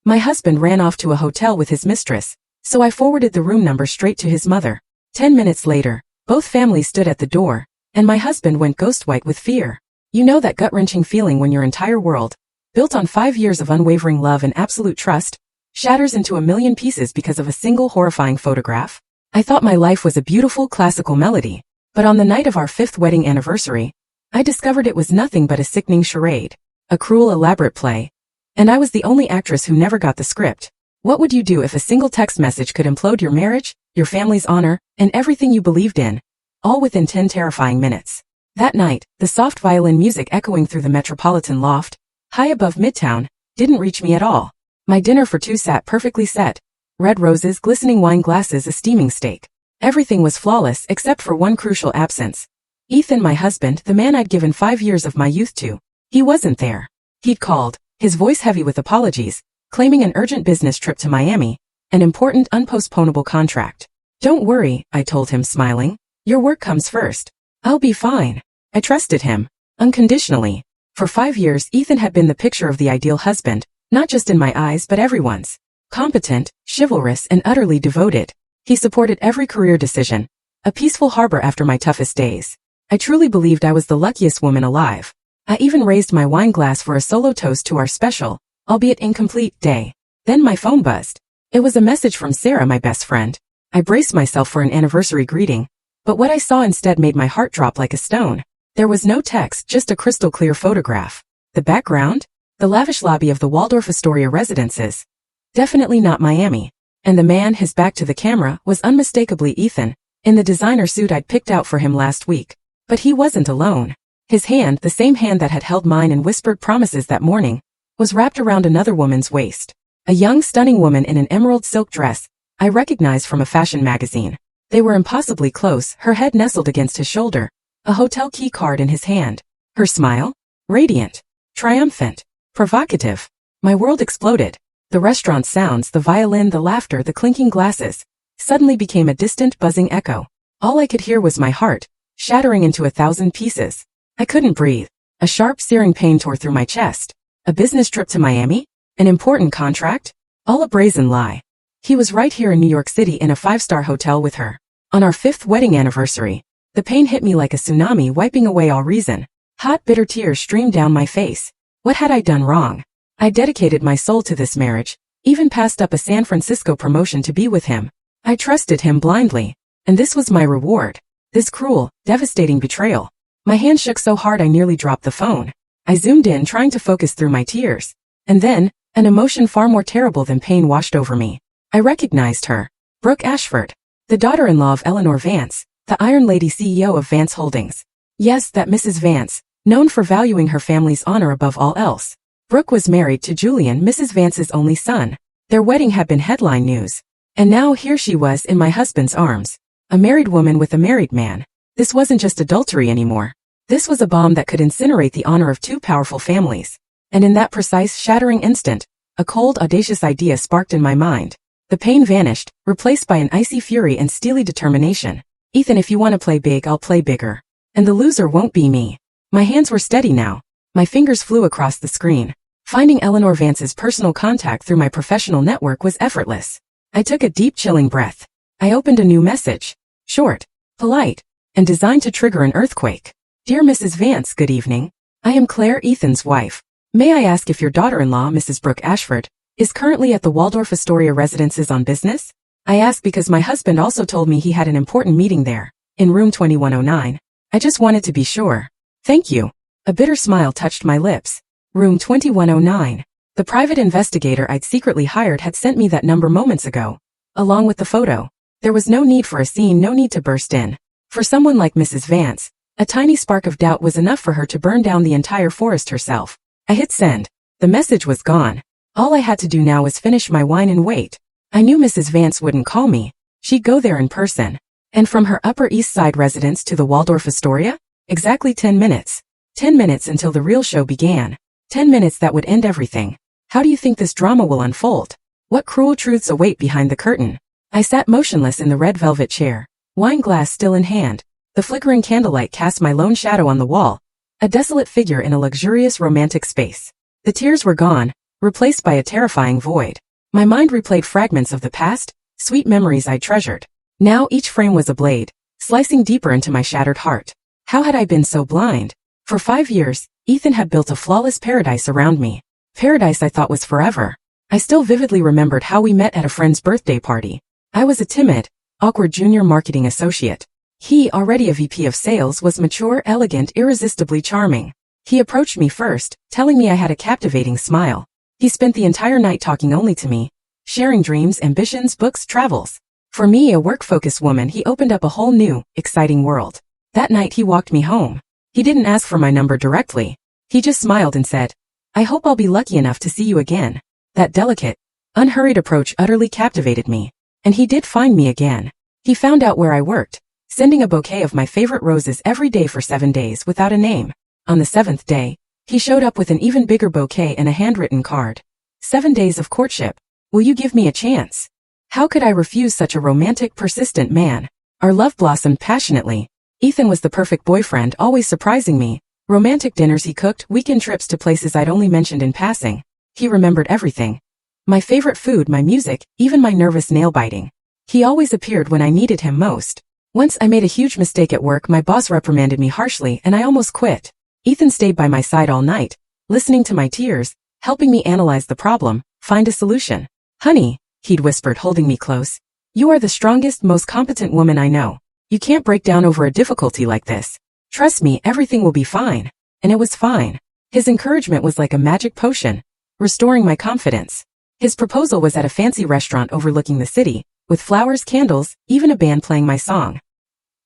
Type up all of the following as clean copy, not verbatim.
My husband ran off to a hotel with his mistress, so I forwarded the room number straight to his mother. 10 minutes later, both families stood at the door, and my husband went ghost white with fear. You know that gut-wrenching feeling when your entire world, built on 5 years of unwavering love and absolute trust, shatters into a million pieces because of a single horrifying photograph? I thought my life was a beautiful classical melody, but on the night of our 5th wedding anniversary, I discovered it was nothing but a sickening charade, a cruel elaborate play, and I was the only actress who never got the script. What would you do if a single text message could implode your marriage, your family's honor, and everything you believed in, all within 10 terrifying minutes? That night, the soft violin music echoing through the metropolitan loft, high above Midtown, didn't reach me at all. My dinner for two sat perfectly set, red roses, glistening wine glasses, a steaming steak. Everything was flawless except for one crucial absence. Ethan, my husband, the man I'd given 5 years of my youth to. He wasn't there. He'd called, his voice heavy with apologies, claiming an urgent business trip to Miami, an important unpostponable contract. Don't worry, I told him, smiling. Your work comes first. I'll be fine. I trusted him, unconditionally. For 5 years, Ethan had been the picture of the ideal husband, not just in my eyes but everyone's. Competent, chivalrous, and utterly devoted. He supported every career decision, a peaceful harbor after my toughest days. I truly believed I was the luckiest woman alive. I even raised my wine glass for a solo toast to our special, albeit incomplete, day. Then my phone buzzed. It was a message from Sarah, my best friend. I braced myself for an anniversary greeting, but what I saw instead made my heart drop like a stone. There was no text, just a crystal clear photograph. The background? The lavish lobby of the Waldorf Astoria residences. Definitely not Miami. And the man, his back to the camera, was unmistakably Ethan, in the designer suit I'd picked out for him last week. But he wasn't alone. His hand, the same hand that had held mine and whispered promises that morning, was wrapped around another woman's waist. A young, stunning woman in an emerald silk dress, I recognized from a fashion magazine. They were impossibly close, her head nestled against his shoulder, a hotel key card in his hand. Her smile? Radiant. Triumphant. Provocative. My world exploded. The restaurant sounds, the violin, the laughter, the clinking glasses, suddenly became a distant, buzzing echo. All I could hear was my heart, shattering into 1,000 pieces. I couldn't breathe. A sharp, searing pain tore through my chest. A business trip to Miami? An important contract? All a brazen lie. He was right here in New York City in a 5-star hotel with her. On our 5th wedding anniversary. The pain hit me like a tsunami, wiping away all reason. Hot, bitter tears streamed down my face. What had I done wrong? I dedicated my soul to this marriage, even passed up a San Francisco promotion to be with him. I trusted him blindly. And this was my reward. This cruel, devastating betrayal. My hand shook so hard I nearly dropped the phone. I zoomed in, trying to focus through my tears. And then, an emotion far more terrible than pain washed over me. I recognized her. Brooke Ashford. The daughter-in-law of Eleanor Vance, the Iron Lady CEO of Vance Holdings. Yes, that Mrs. Vance, known for valuing her family's honor above all else. Brooke was married to Julian, Mrs. Vance's only son. Their wedding had been headline news. And now here she was in my husband's arms. A married woman with a married man. This wasn't just adultery anymore. This was a bomb that could incinerate the honor of 2 powerful families. And in that precise, shattering instant, a cold, audacious idea sparked in my mind. The pain vanished, replaced by an icy fury and steely determination. Ethan, if you want to play big, I'll play bigger. And the loser won't be me. My hands were steady now. My fingers flew across the screen. Finding Eleanor Vance's personal contact through my professional network was effortless. I took a deep, chilling breath. I opened a new message. Short, polite, and designed to trigger an earthquake. Dear Mrs. Vance, good evening. I am Claire, Ethan's wife. May I ask if your daughter-in-law, Mrs. Brooke Ashford, is currently at the Waldorf Astoria residences on business? I ask because my husband also told me he had an important meeting there, in room 2109. I just wanted to be sure. Thank you. A bitter smile touched my lips. Room 2109. The private investigator I'd secretly hired had sent me that number moments ago, along with the photo. There was no need for a scene, no need to burst in. For someone like Mrs. Vance, a tiny spark of doubt was enough for her to burn down the entire forest herself. I hit send. The message was gone. All I had to do now was finish my wine and wait. I knew Mrs. Vance wouldn't call me. She'd go there in person. And from her Upper East Side residence to the Waldorf Astoria? Exactly 10 minutes. 10 minutes until the real show began. 10 minutes that would end everything. How do you think this drama will unfold? What cruel truths await behind the curtain? I sat motionless in the red velvet chair, wine glass still in hand. The flickering candlelight cast my lone shadow on the wall, a desolate figure in a luxurious romantic space. The tears were gone, replaced by a terrifying void. My mind replayed fragments of the past, sweet memories I treasured. Now each frame was a blade, slicing deeper into my shattered heart. How had I been so blind? For 5 years, Ethan had built a flawless paradise around me. Paradise I thought was forever. I still vividly remembered how we met at a friend's birthday party. I was a timid, awkward junior marketing associate. He, already a VP of sales, was mature, elegant, irresistibly charming. He approached me first, telling me I had a captivating smile. He spent the entire night talking only to me, sharing dreams, ambitions, books, travels. For me, a work-focused woman, he opened up a whole new, exciting world. That night he walked me home. He didn't ask for my number directly. He just smiled and said, "I hope I'll be lucky enough to see you again." That delicate, unhurried approach utterly captivated me. And he did find me again. He found out where I worked, sending a bouquet of my favorite roses every day for 7 days without a name. On the 7th day, he showed up with an even bigger bouquet and a handwritten card. 7 days of courtship. Will you give me a chance? How could I refuse such a romantic, persistent man? Our love blossomed passionately. Ethan was the perfect boyfriend, always surprising me. Romantic dinners he cooked, weekend trips to places I'd only mentioned in passing. He remembered everything. My favorite food, my music, even my nervous nail biting. He always appeared when I needed him most. Once I made a huge mistake at work. My boss reprimanded me harshly and I almost quit. Ethan stayed by my side all night, listening to my tears, helping me analyze the problem, find a solution. "Honey," he'd whispered, holding me close, "you are the strongest, most competent woman I know. You can't break down over a difficulty like this. Trust me, everything will be fine." And it was fine. His encouragement was like a magic potion, restoring my confidence. His proposal was at a fancy restaurant overlooking the city, with flowers, candles, even a band playing my song.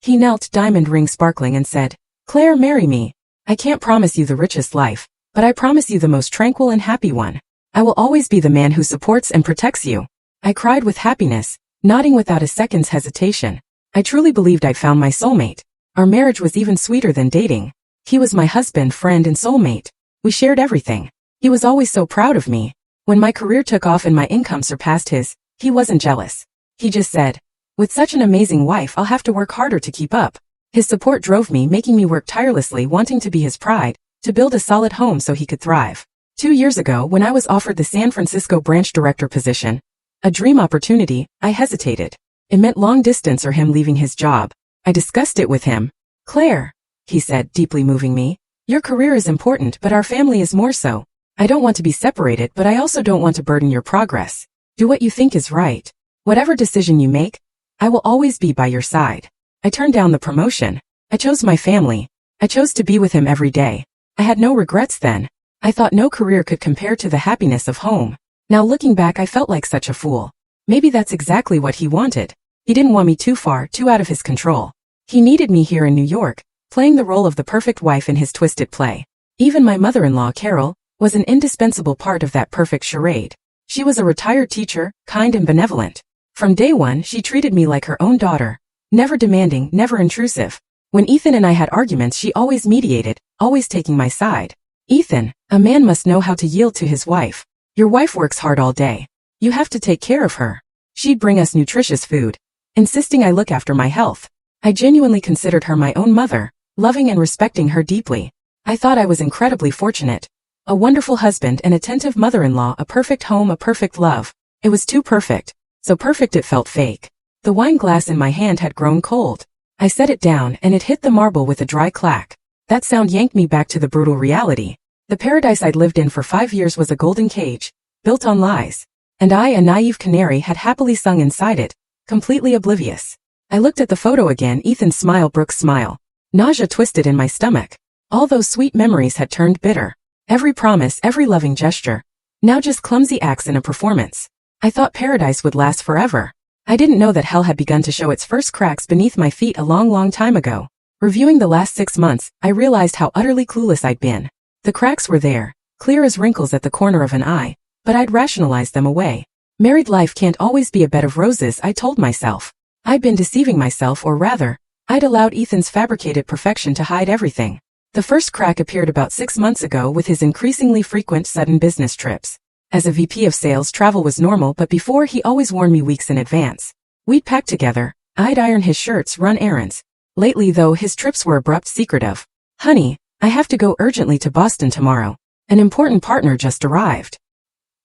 He knelt, diamond ring sparkling, and said, "Claire, marry me. I can't promise you the richest life, but I promise you the most tranquil and happy one. I will always be the man who supports and protects you." I cried with happiness, nodding without a second's hesitation. I truly believed I'd found my soulmate. Our marriage was even sweeter than dating. He was my husband, friend, and soulmate. We shared everything. He was always so proud of me. When my career took off and my income surpassed his, he wasn't jealous. He just said, "With such an amazing wife, I'll have to work harder to keep up." His support drove me, making me work tirelessly, wanting to be his pride, to build a solid home so he could thrive. 2 years ago, when I was offered the San Francisco branch director position, a dream opportunity, I hesitated. It meant long distance or him leaving his job. I discussed it with him. "Claire," he said, deeply moving me, "your career is important, but our family is more so. I don't want to be separated, but I also don't want to burden your progress. Do what you think is right. Whatever decision you make, I will always be by your side." I turned down the promotion. I chose my family. I chose to be with him every day. I had no regrets then. I thought no career could compare to the happiness of home. Now looking back, I felt like such a fool. Maybe that's exactly what he wanted. He didn't want me too far, too out of his control. He needed me here in New York, playing the role of the perfect wife in his twisted play. Even my mother-in-law, Carol, was an indispensable part of that perfect charade. She was a retired teacher, kind and benevolent. From day one, she treated me like her own daughter. Never demanding, never intrusive. When Ethan and I had arguments, she always mediated, always taking my side. "Ethan, a man must know how to yield to his wife. Your wife works hard all day. You have to take care of her." She'd bring us nutritious food, insisting I look after my health. I genuinely considered her my own mother, loving and respecting her deeply. I thought I was incredibly fortunate. A wonderful husband, an attentive mother-in-law, a perfect home, a perfect love. It was too perfect. So perfect it felt fake. The wine glass in my hand had grown cold. I set it down and it hit the marble with a dry clack. That sound yanked me back to the brutal reality. The paradise I'd lived in for 5 years was a golden cage, built on lies. And I, a naive canary, had happily sung inside it, completely oblivious. I looked at the photo again, Ethan's smile, Brooke's smile. Nausea twisted in my stomach. All those sweet memories had turned bitter. Every promise, every loving gesture. Now just clumsy acts in a performance. I thought paradise would last forever. I didn't know that hell had begun to show its first cracks beneath my feet a long time ago. Reviewing the last 6 months, I realized how utterly clueless I'd been. The cracks were there, clear as wrinkles at the corner of an eye, but I'd rationalized them away. Married life can't always be a bed of roses, I told myself. I'd been deceiving myself, or rather, I'd allowed Ethan's fabricated perfection to hide everything. The first crack appeared about 6 months ago with his increasingly frequent sudden business trips. As a VP of sales, travel was normal, but before, he always warned me weeks in advance. We'd pack together, I'd iron his shirts, run errands. Lately though, his trips were abrupt, secretive. "Honey, I have to go urgently to Boston tomorrow. An important partner just arrived."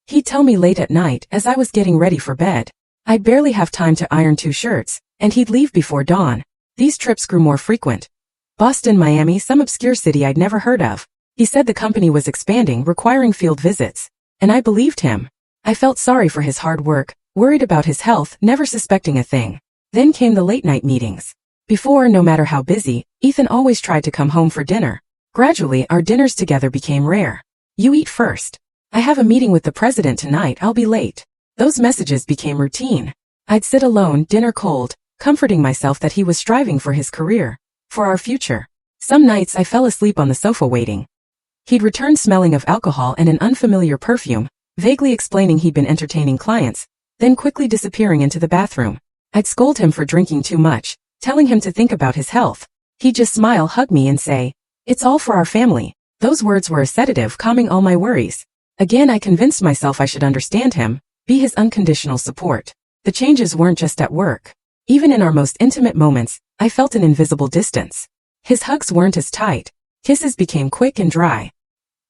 He'd tell me late at night as I was getting ready for bed. I'd barely have time to iron 2 shirts, and he'd leave before dawn. These trips grew more frequent. Boston, Miami, some obscure city I'd never heard of. He said the company was expanding, requiring field visits. And I believed him. I felt sorry for his hard work, worried about his health, never suspecting a thing. Then came the late-night meetings. Before, no matter how busy, Ethan always tried to come home for dinner. Gradually, our dinners together became rare. You eat first. I have a meeting with the president tonight, I'll be late. Those messages became routine. I'd sit alone, dinner cold, comforting myself that he was striving for his career, for our future. Some nights I fell asleep on the sofa waiting. He'd return smelling of alcohol and an unfamiliar perfume, vaguely explaining he'd been entertaining clients, then quickly disappearing into the bathroom. I'd scold him for drinking too much, telling him to think about his health. He'd just smile, hug me and say, "It's all for our family." Those words were a sedative, calming all my worries. Again, I convinced myself I should understand him, be his unconditional support. The changes weren't just at work. Even in our most intimate moments, I felt an invisible distance. His hugs weren't as tight. Kisses became quick and dry.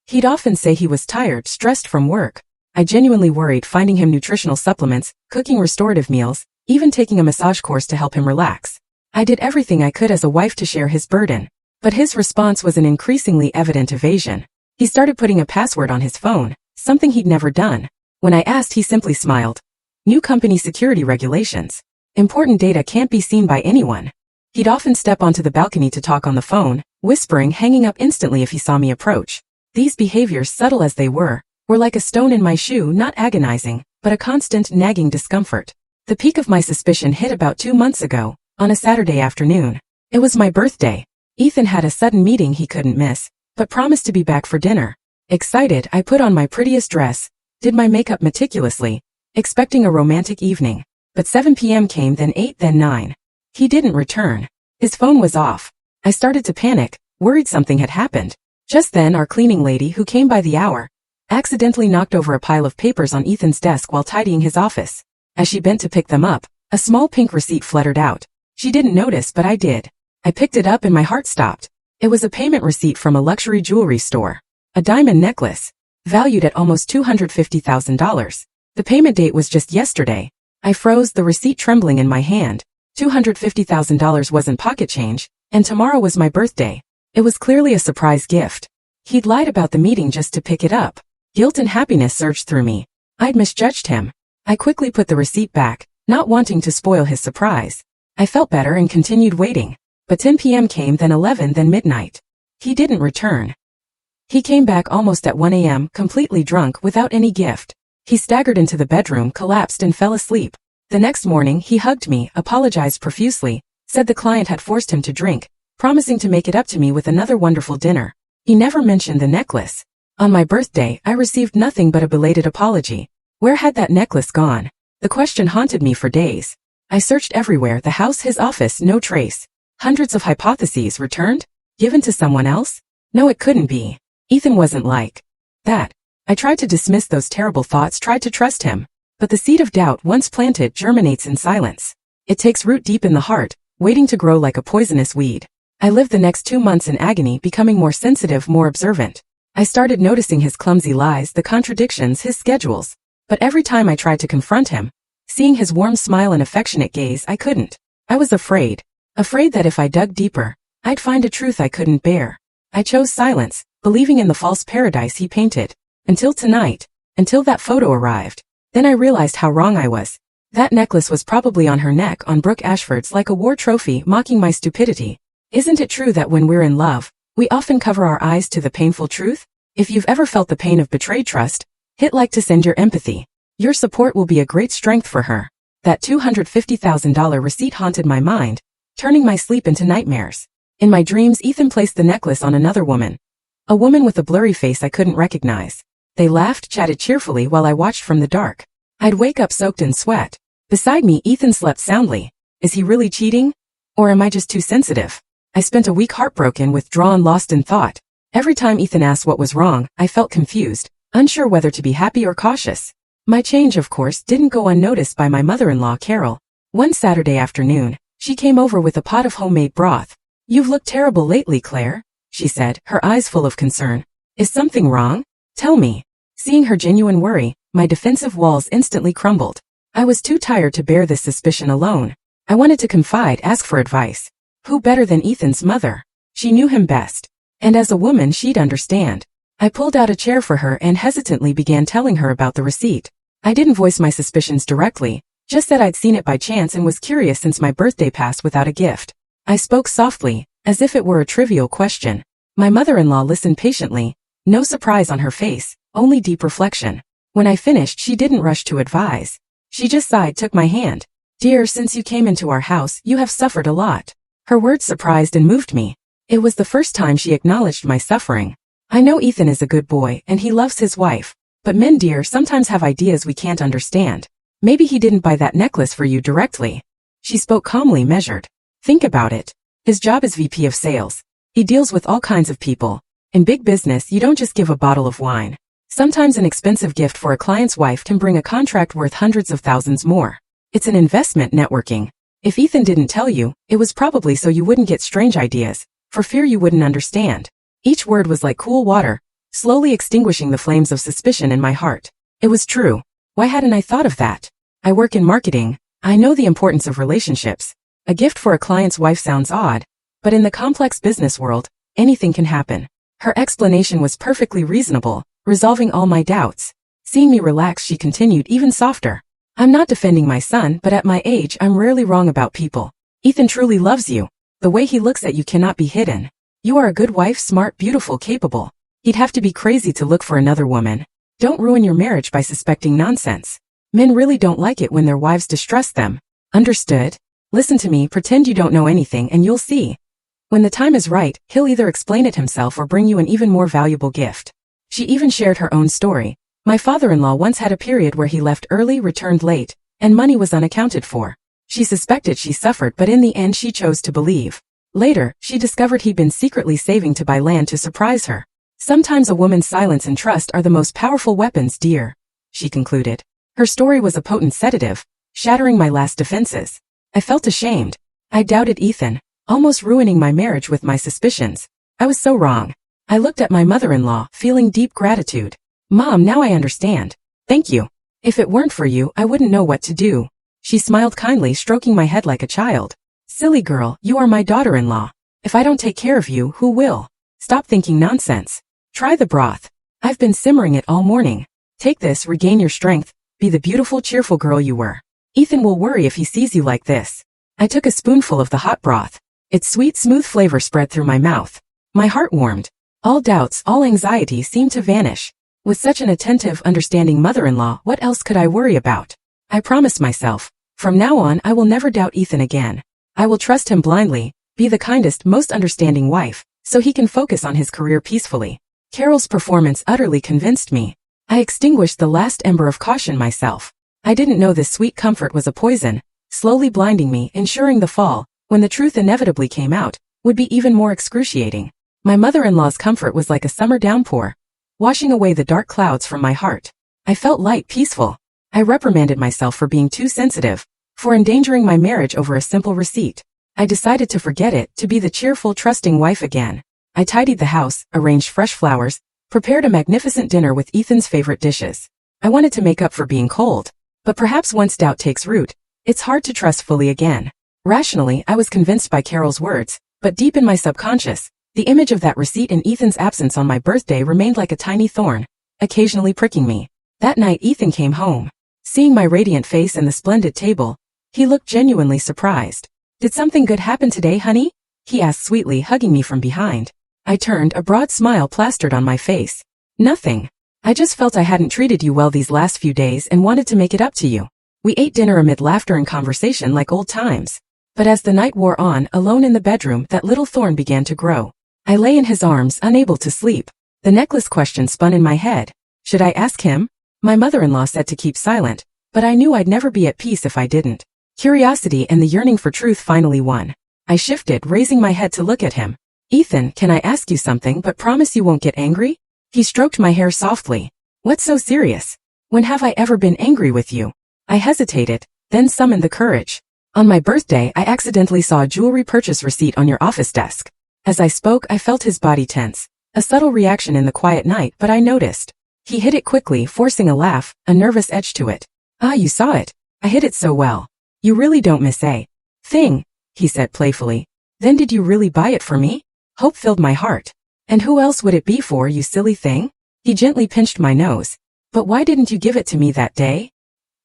He'd often say he was tired, stressed from work. I genuinely worried, finding him nutritional supplements, cooking restorative meals, even taking a massage course to help him relax. I did everything I could as a wife to share his burden. But his response was an increasingly evident evasion. He started putting a password on his phone, something he'd never done. When I asked, he simply smiled. New company security regulations. Important data can't be seen by anyone. He'd often step onto the balcony to talk on the phone, whispering, hanging up instantly if he saw me approach. These behaviors, subtle as they were like a stone in my shoe, not agonizing, but a constant, nagging discomfort. The peak of my suspicion hit about 2 months ago, on a Saturday afternoon. It was my birthday. Ethan had a sudden meeting he couldn't miss, but promised to be back for dinner. Excited, I put on my prettiest dress, did my makeup meticulously, expecting a romantic evening. But 7 p.m. came, then 8, then 9. He didn't return. His phone was off. I started to panic, worried something had happened. Just then, our cleaning lady, who came by the hour, accidentally knocked over a pile of papers on Ethan's desk while tidying his office. As she bent to pick them up, a small pink receipt fluttered out. She didn't notice, but I did. I picked it up and my heart stopped. It was a payment receipt from a luxury jewelry store. A diamond necklace, valued at almost $250,000. The payment date was just yesterday. I froze, the receipt trembling in my hand. $250,000 wasn't pocket change, and tomorrow was my birthday. It was clearly a surprise gift. He'd lied about the meeting just to pick it up. Guilt and happiness surged through me. I'd misjudged him. I quickly put the receipt back, not wanting to spoil his surprise. I felt better and continued waiting. But 10 p.m. came, then 11, then midnight. He didn't return. He came back almost at 1 a.m., completely drunk, without any gift. He staggered into the bedroom, collapsed and fell asleep. The next morning, he hugged me, apologized profusely, said the client had forced him to drink, promising to make it up to me with another wonderful dinner. He never mentioned the necklace. On my birthday, I received nothing but a belated apology. Where had that necklace gone? The question haunted me for days. I searched everywhere, the house, his office, no trace. Hundreds of hypotheses. Returned? Given to someone else? No, it couldn't be. Ethan wasn't like that. I tried to dismiss those terrible thoughts, tried to trust him. But the seed of doubt, once planted, germinates in silence. It takes root deep in the heart, waiting to grow like a poisonous weed. I lived the next 2 months in agony, becoming more sensitive, more observant. I started noticing his clumsy lies, the contradictions, his schedules. But every time I tried to confront him, seeing his warm smile and affectionate gaze, I couldn't. I was afraid. Afraid that if I dug deeper, I'd find a truth I couldn't bear. I chose silence, believing in the false paradise he painted. Until tonight. Until that photo arrived. Then I realized how wrong I was. That necklace was probably on her neck, on Brooke Ashford's, like a war trophy, mocking my stupidity. Isn't it true that when we're in love, we often cover our eyes to the painful truth? If you've ever felt the pain of betrayed trust, hit like to send your empathy. Your support will be a great strength for her. That $250,000 receipt haunted my mind, turning my sleep into nightmares. In my dreams, Ethan placed the necklace on another woman. A woman with a blurry face I couldn't recognize. They laughed, chatted cheerfully while I watched from the dark. I'd wake up soaked in sweat. Beside me, Ethan slept soundly. Is he really cheating? Or am I just too sensitive? I spent a week heartbroken, withdrawn, lost in thought. Every time Ethan asked what was wrong, I felt confused, unsure whether to be happy or cautious. My change, of course, didn't go unnoticed by my mother-in-law, Carol. One Saturday afternoon, she came over with a pot of homemade broth. "You've looked terrible lately, Claire," she said, her eyes full of concern. "Is something wrong? Tell me." Seeing her genuine worry, My defensive walls instantly crumbled. I was too tired to bear this suspicion alone. I wanted to confide, ask for advice. Who better than Ethan's mother? She knew him best. And as a woman, she'd understand. I pulled out a chair for her and hesitantly began telling her about the receipt. I didn't voice my suspicions directly, just that I'd seen it by chance and was curious since my birthday passed without a gift. I spoke softly, as if it were a trivial question. My mother-in-law listened patiently, no surprise on her face, only deep reflection. When I finished, she didn't rush to advise. She just sighed, took my hand. Dear, since you came into our house, you have suffered a lot. Her words surprised and moved me. It was the first time she acknowledged my suffering. I know Ethan is a good boy and he loves his wife, but men, dear, sometimes have ideas we can't understand. Maybe he didn't buy that necklace for you directly. She spoke calmly, measured. Think about it. His job is VP of sales. He deals with all kinds of people. In big business, you don't just give a bottle of wine. Sometimes an expensive gift for a client's wife can bring a contract worth hundreds of thousands more. It's an investment, networking. If Ethan didn't tell you, it was probably so you wouldn't get strange ideas, for fear you wouldn't understand. Each word was like cool water, slowly extinguishing the flames of suspicion in my heart. It was true. Why hadn't I thought of that? I work in marketing. I know the importance of relationships. A gift for a client's wife sounds odd, but in the complex business world, anything can happen. Her explanation was perfectly reasonable, resolving all my doubts. Seeing me relax, she continued even softer. I'm not defending my son, but at my age, I'm rarely wrong about people. Ethan truly loves you. The way he looks at you cannot be hidden. You are a good wife, smart, beautiful, capable. He'd have to be crazy to look for another woman. Don't ruin your marriage by suspecting nonsense. Men really don't like it when their wives distrust them. Understood? Listen to me, pretend you don't know anything and you'll see. When the time is right, he'll either explain it himself or bring you an even more valuable gift. She even shared her own story. My father-in-law once had a period where he left early, returned late, and money was unaccounted for. She suspected she suffered, but in the end she chose to believe. Later, she discovered he'd been secretly saving to buy land to surprise her. Sometimes a woman's silence and trust are the most powerful weapons, dear, she concluded. Her story was a potent sedative, shattering my last defenses. I felt ashamed. I doubted Ethan, almost ruining my marriage with my suspicions. I was so wrong. I looked at my mother-in-law, feeling deep gratitude. Mom, now I understand. Thank you. If it weren't for you, I wouldn't know what to do. She smiled kindly, stroking my head like a child. Silly girl, you are my daughter-in-law. If I don't take care of you, who will? Stop thinking nonsense. Try the broth. I've been simmering it all morning. Take this, regain your strength, be the beautiful, cheerful girl you were. Ethan will worry if he sees you like this. I took a spoonful of the hot broth. Its sweet, smooth flavor spread through my mouth. My heart warmed. All doubts, all anxiety seemed to vanish. With such an attentive, understanding mother-in-law, what else could I worry about? I promised myself, from now on I will never doubt Ethan again. I will trust him blindly, be the kindest, most understanding wife, so he can focus on his career peacefully. Carol's performance utterly convinced me. I extinguished the last ember of caution myself. I didn't know this sweet comfort was a poison, slowly blinding me, ensuring the fall, when the truth inevitably came out, would be even more excruciating. My mother-in-law's comfort was like a summer downpour, washing away the dark clouds from my heart. I felt light, peaceful. I reprimanded myself for being too sensitive, for endangering my marriage over a simple receipt. I decided to forget it, to be the cheerful, trusting wife again. I tidied the house, arranged fresh flowers, prepared a magnificent dinner with Ethan's favorite dishes. I wanted to make up for being cold. But perhaps once doubt takes root, it's hard to trust fully again. Rationally, I was convinced by Carol's words, but deep in my subconscious, the image of that receipt in Ethan's absence on my birthday remained like a tiny thorn, occasionally pricking me. That night Ethan came home. Seeing my radiant face and the splendid table, he looked genuinely surprised. Did something good happen today, honey? He asked sweetly, hugging me from behind. I turned, a broad smile plastered on my face. Nothing. I just felt I hadn't treated you well these last few days and wanted to make it up to you. We ate dinner amid laughter and conversation like old times. But as the night wore on, alone in the bedroom, that little thorn began to grow. I lay in his arms, unable to sleep. The necklace question spun in my head. Should I ask him? My mother-in-law said to keep silent, but I knew I'd never be at peace if I didn't. Curiosity and the yearning for truth finally won. I shifted, raising my head to look at him. Ethan, can I ask you something but promise you won't get angry? He stroked my hair softly. What's so serious? When have I ever been angry with you? I hesitated, then summoned the courage. On my birthday, I accidentally saw a jewelry purchase receipt on your office desk. As I spoke, I felt his body tense. A subtle reaction in the quiet night, but I noticed. He hid it quickly, forcing a laugh, a nervous edge to it. Ah, you saw it. I hid it so well. You really don't miss a thing, he said playfully. Then did you really buy it for me? Hope filled my heart. And who else would it be for, you silly thing? He gently pinched my nose. But why didn't you give it to me that day?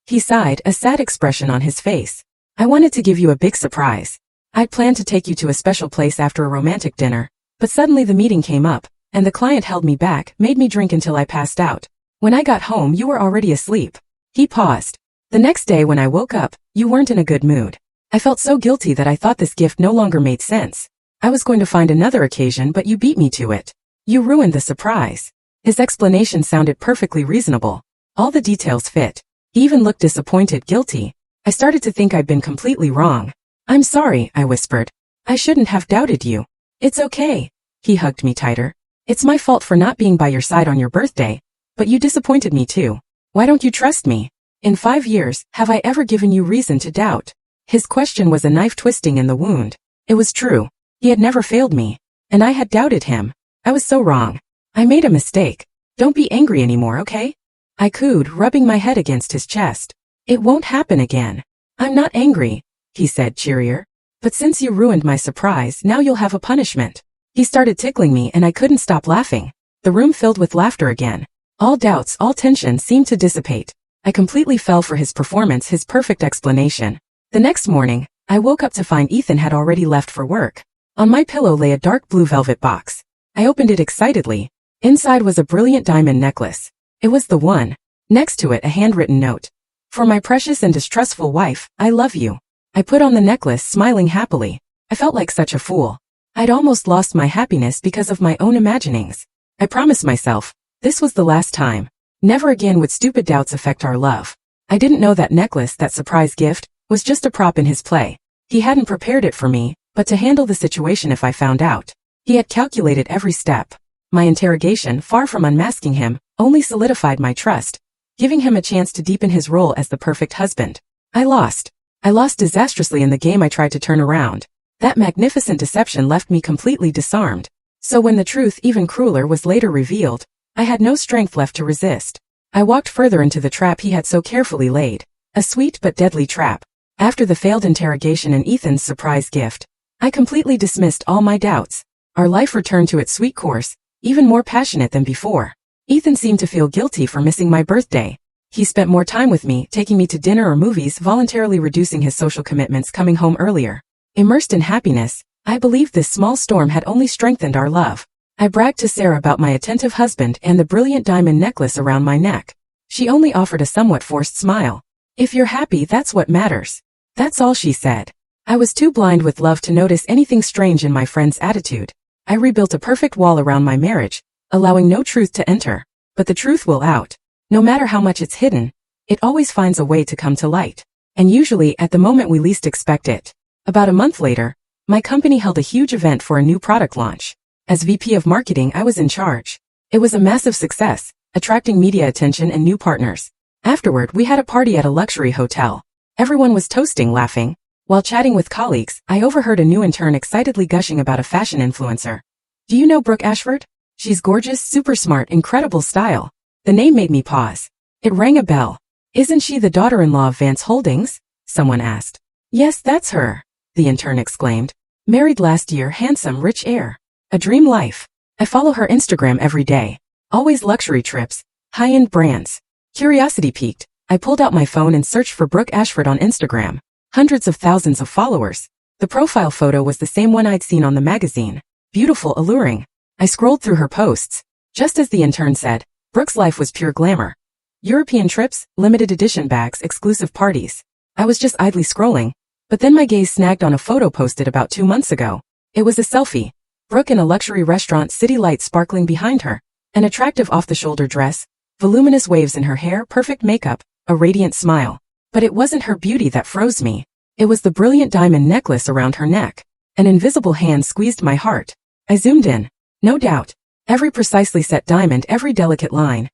He sighed, a sad expression on his face. I wanted to give you a big surprise. I'd planned to take you to a special place after a romantic dinner, but suddenly the meeting came up, and the client held me back, made me drink until I passed out. When I got home, you were already asleep. He paused. The next day when I woke up, you weren't in a good mood. I felt so guilty that I thought this gift no longer made sense. I was going to find another occasion, but you beat me to it. You ruined the surprise. His explanation sounded perfectly reasonable. All the details fit. He even looked disappointed, guilty. I started to think I'd been completely wrong. I'm sorry, I whispered. I shouldn't have doubted you. It's okay. He hugged me tighter. It's my fault for not being by your side on your birthday, but you disappointed me too. Why don't you trust me? In 5 years, have I ever given you reason to doubt? His question was a knife twisting in the wound. It was true. He had never failed me, and I had doubted him. I was so wrong. I made a mistake. Don't be angry anymore, okay? I cooed, rubbing my head against his chest. It won't happen again. I'm not angry, he said, cheerier. But since you ruined my surprise, now you'll have a punishment. He started tickling me and I couldn't stop laughing. The room filled with laughter again. All doubts, all tension seemed to dissipate. I completely fell for his performance, his perfect explanation. The next morning, I woke up to find Ethan had already left for work. On my pillow lay a dark blue velvet box. I opened it excitedly. Inside was a brilliant diamond necklace. It was the one. Next to it, a handwritten note. For my precious and distrustful wife, I love you. I put on the necklace, smiling happily. I felt like such a fool. I'd almost lost my happiness because of my own imaginings. I promised myself, this was the last time. Never again would stupid doubts affect our love. I didn't know that necklace, that surprise gift, was just a prop in his play. He hadn't prepared it for me, but to handle the situation if I found out. He had calculated every step. My interrogation, far from unmasking him, only solidified my trust, giving him a chance to deepen his role as the perfect husband. I lost. I lost disastrously in the game I tried to turn around. That magnificent deception left me completely disarmed. So when the truth, even crueler, was later revealed, I had no strength left to resist. I walked further into the trap he had so carefully laid. A sweet but deadly trap. After the failed interrogation and Ethan's surprise gift, I completely dismissed all my doubts. Our life returned to its sweet course, even more passionate than before. Ethan seemed to feel guilty for missing my birthday. He spent more time with me, taking me to dinner or movies, voluntarily reducing his social commitments, coming home earlier. Immersed in happiness, I believed this small storm had only strengthened our love. I bragged to Sarah about my attentive husband and the brilliant diamond necklace around my neck. She only offered a somewhat forced smile. If you're happy, that's what matters. That's all she said. I was too blind with love to notice anything strange in my friend's attitude. I rebuilt a perfect wall around my marriage, allowing no truth to enter. But the truth will out. No matter how much it's hidden, it always finds a way to come to light. And usually at the moment we least expect it. About a month later, my company held a huge event for a new product launch. As VP of marketing, I was in charge. It was a massive success, attracting media attention and new partners. Afterward, we had a party at a luxury hotel. Everyone was toasting, laughing. While chatting with colleagues, I overheard a new intern excitedly gushing about a fashion influencer. Do you know Brooke Ashford? She's gorgeous, super smart, incredible style. The name made me pause. It rang a bell. Isn't she the daughter-in-law of Vance Holdings? Someone asked. Yes, that's her, the intern exclaimed. Married last year, handsome, rich heir. A dream life. I follow her Instagram every day. Always luxury trips, high-end brands. Curiosity piqued. I pulled out my phone and searched for Brooke Ashford on Instagram. Hundreds of thousands of followers. The profile photo was the same one I'd seen on the magazine. Beautiful, alluring. I scrolled through her posts. Just as the intern said, Brooke's life was pure glamour. European trips, limited edition bags, exclusive parties. I was just idly scrolling, but then my gaze snagged on a photo posted about 2 months ago. It was a selfie. Brooke in a luxury restaurant, city lights sparkling behind her. An attractive off-the-shoulder dress, voluminous waves in her hair, perfect makeup, a radiant smile. But it wasn't her beauty that froze me. It was the brilliant diamond necklace around her neck. An invisible hand squeezed my heart. I zoomed in. No doubt. Every precisely set diamond, every delicate line.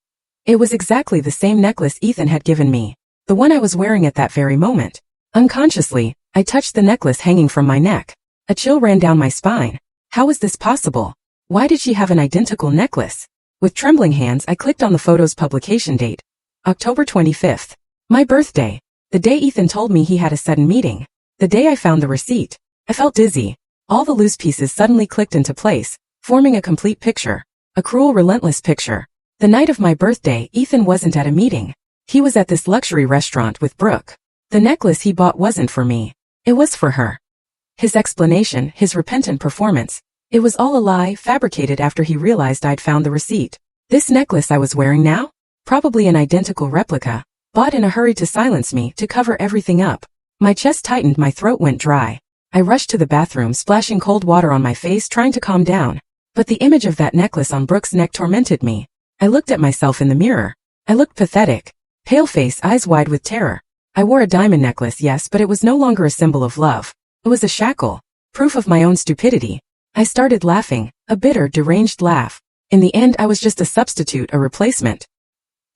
It was exactly the same necklace Ethan had given me. The one I was wearing at that very moment. Unconsciously, I touched the necklace hanging from my neck. A chill ran down my spine. How was this possible? Why did she have an identical necklace? With trembling hands, I clicked on the photo's publication date. October 25th. My birthday. The day Ethan told me he had a sudden meeting. The day I found the receipt. I felt dizzy. All the loose pieces suddenly clicked into place, forming a complete picture. A cruel, relentless picture. The night of my birthday, Ethan wasn't at a meeting. He was at this luxury restaurant with Brooke. The necklace he bought wasn't for me. It was for her. His explanation, his repentant performance. It was all a lie, fabricated after he realized I'd found the receipt. This necklace I was wearing now? Probably an identical replica, bought in a hurry to silence me, to cover everything up. My chest tightened, my throat went dry. I rushed to the bathroom, splashing cold water on my face, trying to calm down. But the image of that necklace on Brooke's neck tormented me. I looked at myself in the mirror. I looked pathetic. Pale face, eyes wide with terror. I wore a diamond necklace, yes, but it was no longer a symbol of love. It was a shackle. Proof of my own stupidity. I started laughing, a bitter, deranged laugh. In the end, I was just a substitute, a replacement.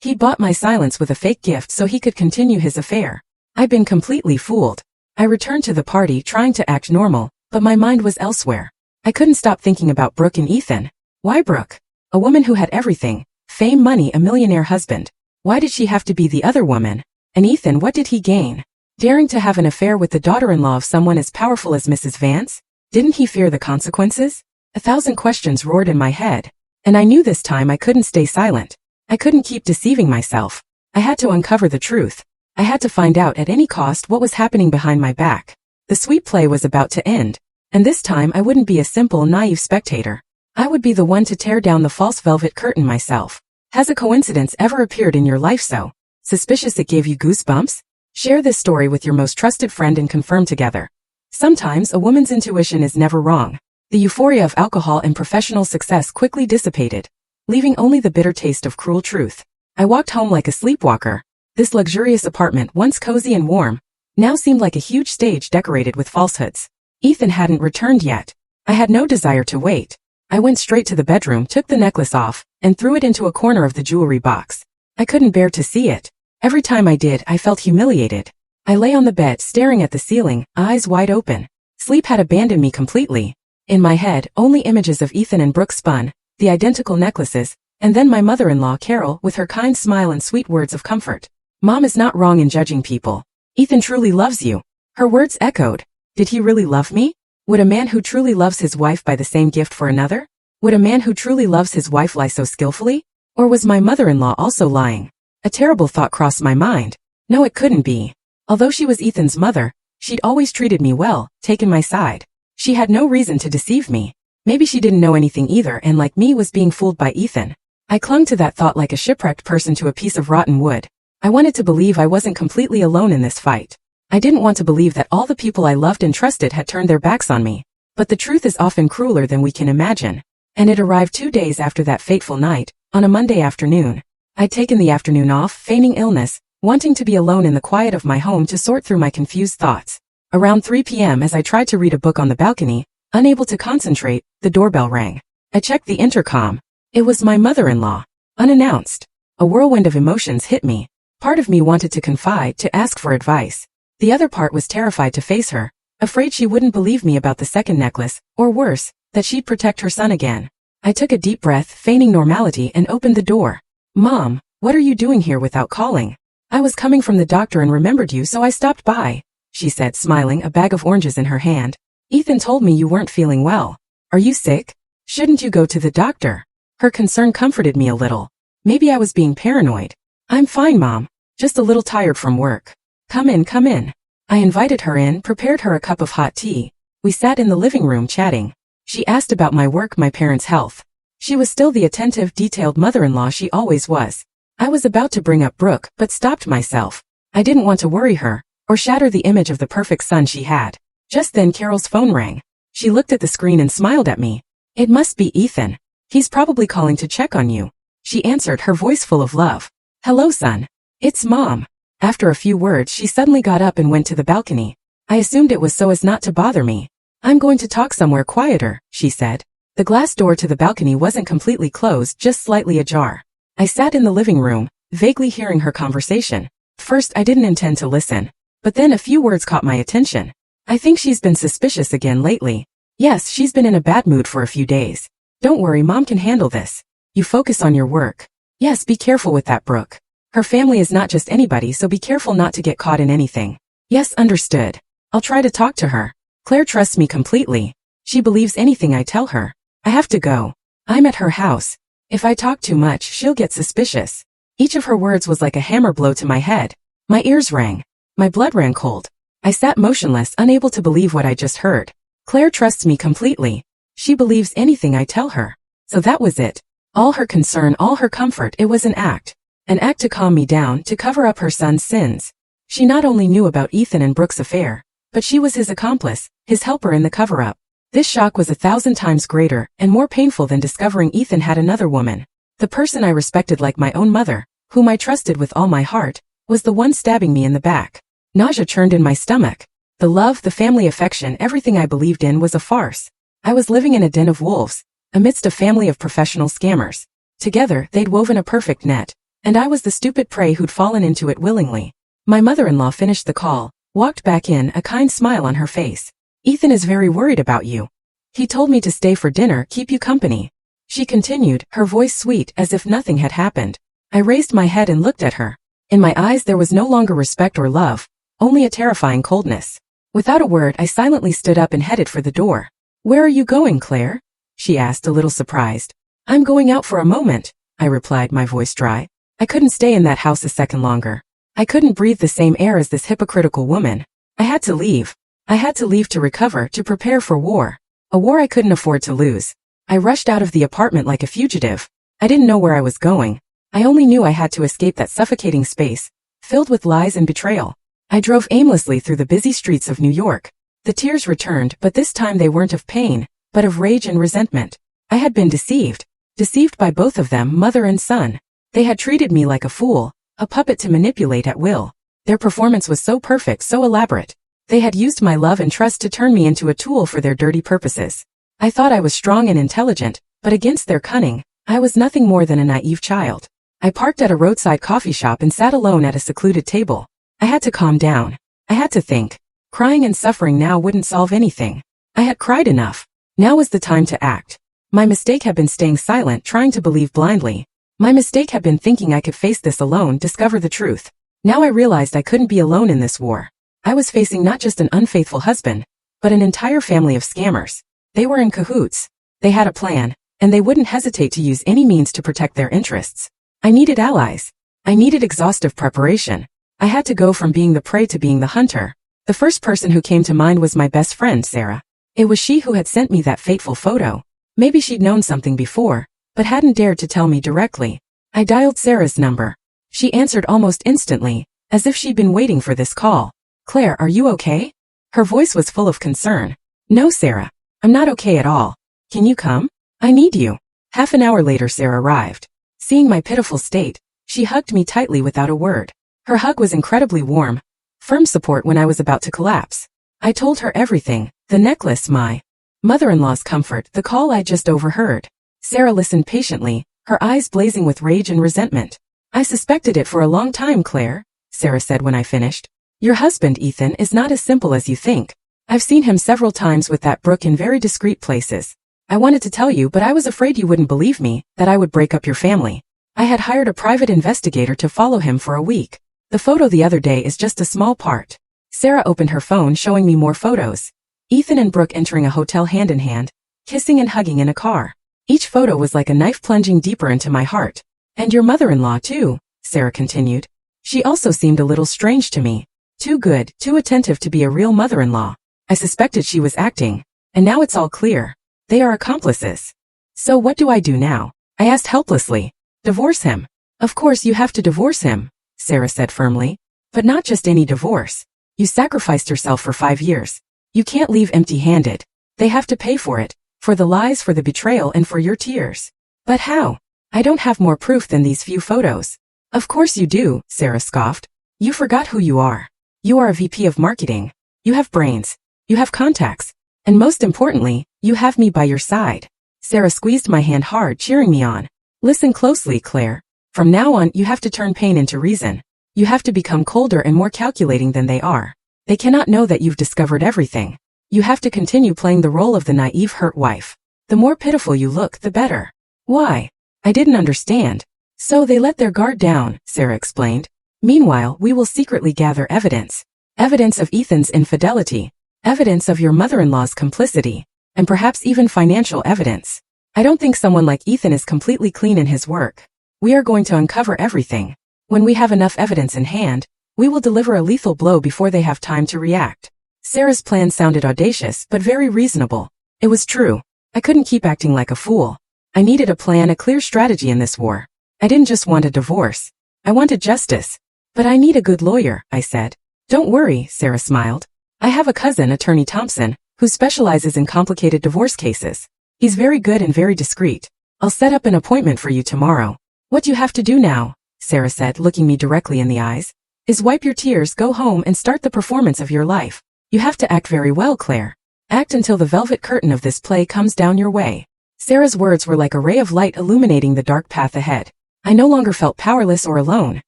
He bought my silence with a fake gift so he could continue his affair. I'd been completely fooled. I returned to the party, trying to act normal, but my mind was elsewhere. I couldn't stop thinking about Brooke and Ethan. Why Brooke? A woman who had everything. Fame, money, a millionaire husband. Why did she have to be the other woman? And Ethan, what did he gain? Daring to have an affair with the daughter-in-law of someone as powerful as Mrs. Vance? Didn't he fear the consequences? 1,000 questions roared in my head. And I knew this time I couldn't stay silent. I couldn't keep deceiving myself. I had to uncover the truth. I had to find out at any cost what was happening behind my back. The sweet play was about to end. And this time I wouldn't be a simple, naive spectator. I would be the one to tear down the false velvet curtain myself. Has a coincidence ever appeared in your life so suspicious it gave you goosebumps? Share this story with your most trusted friend and confirm together. Sometimes a woman's intuition is never wrong. The euphoria of alcohol and professional success quickly dissipated, leaving only the bitter taste of cruel truth. I walked home like a sleepwalker. This luxurious apartment, once cozy and warm, now seemed like a huge stage decorated with falsehoods. Ethan hadn't returned yet. I had no desire to wait. I went straight to the bedroom, took the necklace off, and threw it into a corner of the jewelry box. I couldn't bear to see it. Every time I did, I felt humiliated. I lay on the bed, staring at the ceiling, eyes wide open. Sleep had abandoned me completely. In my head, only images of Ethan and Brooke spun, the identical necklaces, and then my mother-in-law, Carol, with her kind smile and sweet words of comfort. Mom is not wrong in judging people. Ethan truly loves you. Her words echoed. Did he really love me? Would a man who truly loves his wife buy the same gift for another? Would a man who truly loves his wife lie so skillfully? Or was my mother-in-law also lying? A terrible thought crossed my mind. No, it couldn't be. Although she was Ethan's mother, she'd always treated me well, taken my side. She had no reason to deceive me. Maybe she didn't know anything either and like me was being fooled by Ethan. I clung to that thought like a shipwrecked person to a piece of rotten wood. I wanted to believe I wasn't completely alone in this fight. I didn't want to believe that all the people I loved and trusted had turned their backs on me. But the truth is often crueler than we can imagine. And it arrived 2 days after that fateful night, on a Monday afternoon. I'd taken the afternoon off, feigning illness, wanting to be alone in the quiet of my home to sort through my confused thoughts. Around 3 p.m. as I tried to read a book on the balcony, unable to concentrate, the doorbell rang. I checked the intercom. It was my mother-in-law. Unannounced. A whirlwind of emotions hit me. Part of me wanted to confide, to ask for advice. The other part was terrified to face her, afraid she wouldn't believe me about the second necklace, or worse, that she'd protect her son again. I took a deep breath, feigning normality, and opened the door. Mom, what are you doing here without calling? I was coming from the doctor and remembered you, so I stopped by, she said, smiling, a bag of oranges in her hand. Ethan told me you weren't feeling well. Are you sick? Shouldn't you go to the doctor? Her concern comforted me a little. Maybe I was being paranoid. I'm fine, Mom. Just a little tired from work. Come in, come in. I invited her in, prepared her a cup of hot tea. We sat in the living room chatting. She asked about my work, my parents' health. She was still the attentive, detailed mother-in-law she always was. I was about to bring up Brooke, but stopped myself. I didn't want to worry her, or shatter the image of the perfect son she had. Just then Carol's phone rang. She looked at the screen and smiled at me. It must be Ethan. He's probably calling to check on you. She answered, her voice full of love. Hello, son. It's Mom. After a few words, she suddenly got up and went to the balcony. I assumed it was so as not to bother me. I'm going to talk somewhere quieter, she said. The glass door to the balcony wasn't completely closed, just slightly ajar. I sat in the living room, vaguely hearing her conversation. First, I didn't intend to listen. But then a few words caught my attention. I think she's been suspicious again lately. Yes, she's been in a bad mood for a few days. Don't worry, Mom can handle this. You focus on your work. Yes, be careful with that Brooke. Her family is not just anybody, so be careful not to get caught in anything. Yes, understood. I'll try to talk to her. Claire trusts me completely. She believes anything I tell her. I have to go. I'm at her house. If I talk too much, she'll get suspicious. Each of her words was like a hammer blow to my head. My ears rang. My blood ran cold. I sat motionless, unable to believe what I just heard. Claire trusts me completely. She believes anything I tell her. So that was it. All her concern, all her comfort, it was an act. An act to calm me down, to cover up her son's sins. She not only knew about Ethan and Brooke's affair, but she was his accomplice, his helper in the cover-up. This shock was 1,000 times greater and more painful than discovering Ethan had another woman. The person I respected like my own mother, whom I trusted with all my heart, was the one stabbing me in the back. Nausea churned in my stomach. The love, the family affection, everything I believed in was a farce. I was living in a den of wolves, amidst a family of professional scammers. Together, they'd woven a perfect net, and I was the stupid prey who'd fallen into it willingly. My mother-in-law finished the call, walked back in, a kind smile on her face. Ethan is very worried about you. He told me to stay for dinner, keep you company. She continued, her voice sweet, as if nothing had happened. I raised my head and looked at her. In my eyes there was no longer respect or love, only a terrifying coldness. Without a word, I silently stood up and headed for the door. Where are you going, Claire? She asked, a little surprised. I'm going out for a moment, I replied, my voice dry. I couldn't stay in that house a second longer. I couldn't breathe the same air as this hypocritical woman. I had to leave. I had to leave to recover, to prepare for war. A war I couldn't afford to lose. I rushed out of the apartment like a fugitive. I didn't know where I was going. I only knew I had to escape that suffocating space, filled with lies and betrayal. I drove aimlessly through the busy streets of New York. The tears returned, but this time they weren't of pain, but of rage and resentment. I had been deceived. Deceived by both of them, mother and son. They had treated me like a fool, a puppet to manipulate at will. Their performance was so perfect, so elaborate. They had used my love and trust to turn me into a tool for their dirty purposes. I thought I was strong and intelligent, but against their cunning, I was nothing more than a naive child. I parked at a roadside coffee shop and sat alone at a secluded table. I had to calm down. I had to think. Crying and suffering now wouldn't solve anything. I had cried enough. Now was the time to act. My mistake had been staying silent, trying to believe blindly. My mistake had been thinking I could face this alone, discover the truth. Now I realized I couldn't be alone in this war. I was facing not just an unfaithful husband, but an entire family of scammers. They were in cahoots. They had a plan, and they wouldn't hesitate to use any means to protect their interests. I needed allies. I needed exhaustive preparation. I had to go from being the prey to being the hunter. The first person who came to mind was my best friend, Sarah. It was she who had sent me that fateful photo. Maybe she'd known something before, but hadn't dared to tell me directly. I dialed Sarah's number. She answered almost instantly, as if she'd been waiting for this call. Claire, are you okay? Her voice was full of concern. No, Sarah. I'm not okay at all. Can you come? I need you. Half an hour later, Sarah arrived. Seeing my pitiful state, she hugged me tightly without a word. Her hug was incredibly warm, firm support when I was about to collapse. I told her everything, the necklace, my mother-in-law's comfort, the call I'd just overheard. Sarah listened patiently, her eyes blazing with rage and resentment. I suspected it for a long time, Claire, Sarah said when I finished. Your husband, Ethan, is not as simple as you think. I've seen him several times with that Brooke in very discreet places. I wanted to tell you, but I was afraid you wouldn't believe me, that I would break up your family. I had hired a private investigator to follow him for a week. The photo the other day is just a small part. Sarah opened her phone, showing me more photos. Ethan and Brooke entering a hotel hand in hand, kissing and hugging in a car. Each photo was like a knife plunging deeper into my heart. And your mother-in-law too, Sarah continued. She also seemed a little strange to me. Too good, too attentive to be a real mother-in-law. I suspected she was acting. And now it's all clear. They are accomplices. So what do I do now? I asked helplessly. Divorce him. Of course you have to divorce him, Sarah said firmly. But not just any divorce. You sacrificed yourself for 5 years. You can't leave empty-handed. They have to pay for it. For the lies, for the betrayal, and for your tears. But how? I don't have more proof than these few photos. Of course you do, Sarah scoffed. You forgot who you are. You are a VP of marketing. You have brains. You have contacts. And most importantly, you have me by your side. Sarah squeezed my hand hard, cheering me on. Listen closely, Claire. From now on, you have to turn pain into reason. You have to become colder and more calculating than they are. They cannot know that you've discovered everything. You have to continue playing the role of the naive hurt wife. The more pitiful you look, the better. Why? I didn't understand. So they let their guard down, Sarah explained. Meanwhile, we will secretly gather evidence. Evidence of Ethan's infidelity. Evidence of your mother-in-law's complicity. And perhaps even financial evidence. I don't think someone like Ethan is completely clean in his work. We are going to uncover everything. When we have enough evidence in hand, we will deliver a lethal blow before they have time to react. Sarah's plan sounded audacious but very reasonable. It was true. I couldn't keep acting like a fool. I needed a plan, a clear strategy in this war. I didn't just want a divorce. I wanted justice. But I need a good lawyer, I said. Don't worry, Sarah smiled. I have a cousin, Attorney Thompson, who specializes in complicated divorce cases. He's very good and very discreet. I'll set up an appointment for you tomorrow. What you have to do now, Sarah said, looking me directly in the eyes, is wipe your tears, go home and start the performance of your life. You have to act very well, Claire. Act until the velvet curtain of this play comes down your way. Sarah's words were like a ray of light illuminating the dark path ahead. I no longer felt powerless or alone.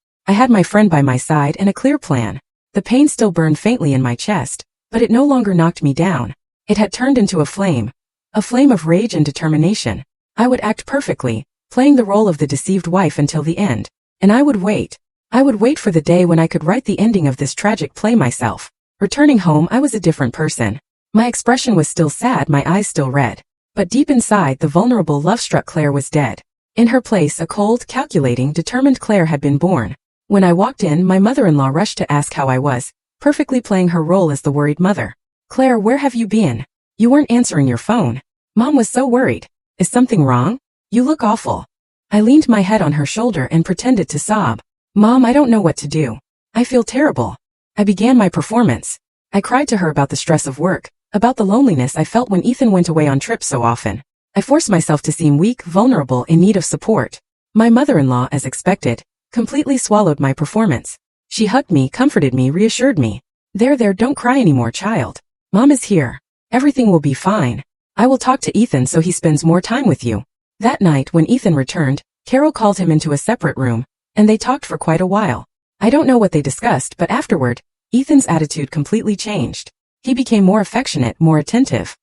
I had my friend by my side and a clear plan. The pain still burned faintly in my chest, but it no longer knocked me down. It had turned into a flame of rage and determination. I would act perfectly, playing the role of the deceived wife until the end, and I would wait. I would wait for the day when I could write the ending of this tragic play myself. Returning home, I was a different person. My expression was still sad, my eyes still red. But deep inside, the vulnerable, love-struck Claire was dead. In her place, a cold, calculating, determined Claire had been born. When I walked in, my mother-in-law rushed to ask how I was, perfectly playing her role as the worried mother. Claire, where have you been? You weren't answering your phone. Mom was so worried. Is something wrong? You look awful. I leaned my head on her shoulder and pretended to sob. Mom, I don't know what to do. I feel terrible. I began my performance. I cried to her about the stress of work, about the loneliness I felt when Ethan went away on trips so often. I forced myself to seem weak, vulnerable, in need of support. My mother-in-law, as expected, completely swallowed my performance. She hugged me, comforted me, reassured me. There, don't cry anymore, child. Mom is here. Everything will be fine. I will talk to Ethan so he spends more time with you. That night, when Ethan returned, Carol called him into a separate room, and they talked for quite a while. I don't know what they discussed, but afterward, Ethan's attitude completely changed. He became more affectionate, more attentive.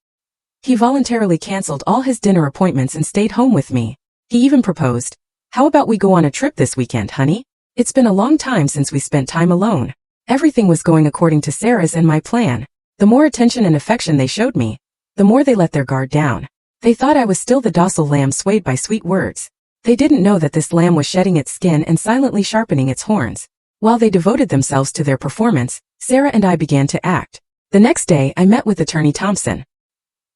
He voluntarily canceled all his dinner appointments and stayed home with me. He even proposed. How about we go on a trip this weekend, honey? It's been a long time since we spent time alone. Everything was going according to Sarah's and my plan. The more attention and affection they showed me, the more they let their guard down. They thought I was still the docile lamb swayed by sweet words. They didn't know that this lamb was shedding its skin and silently sharpening its horns. While they devoted themselves to their performance, Sarah and I began to act. The next day, I met with Attorney Thompson.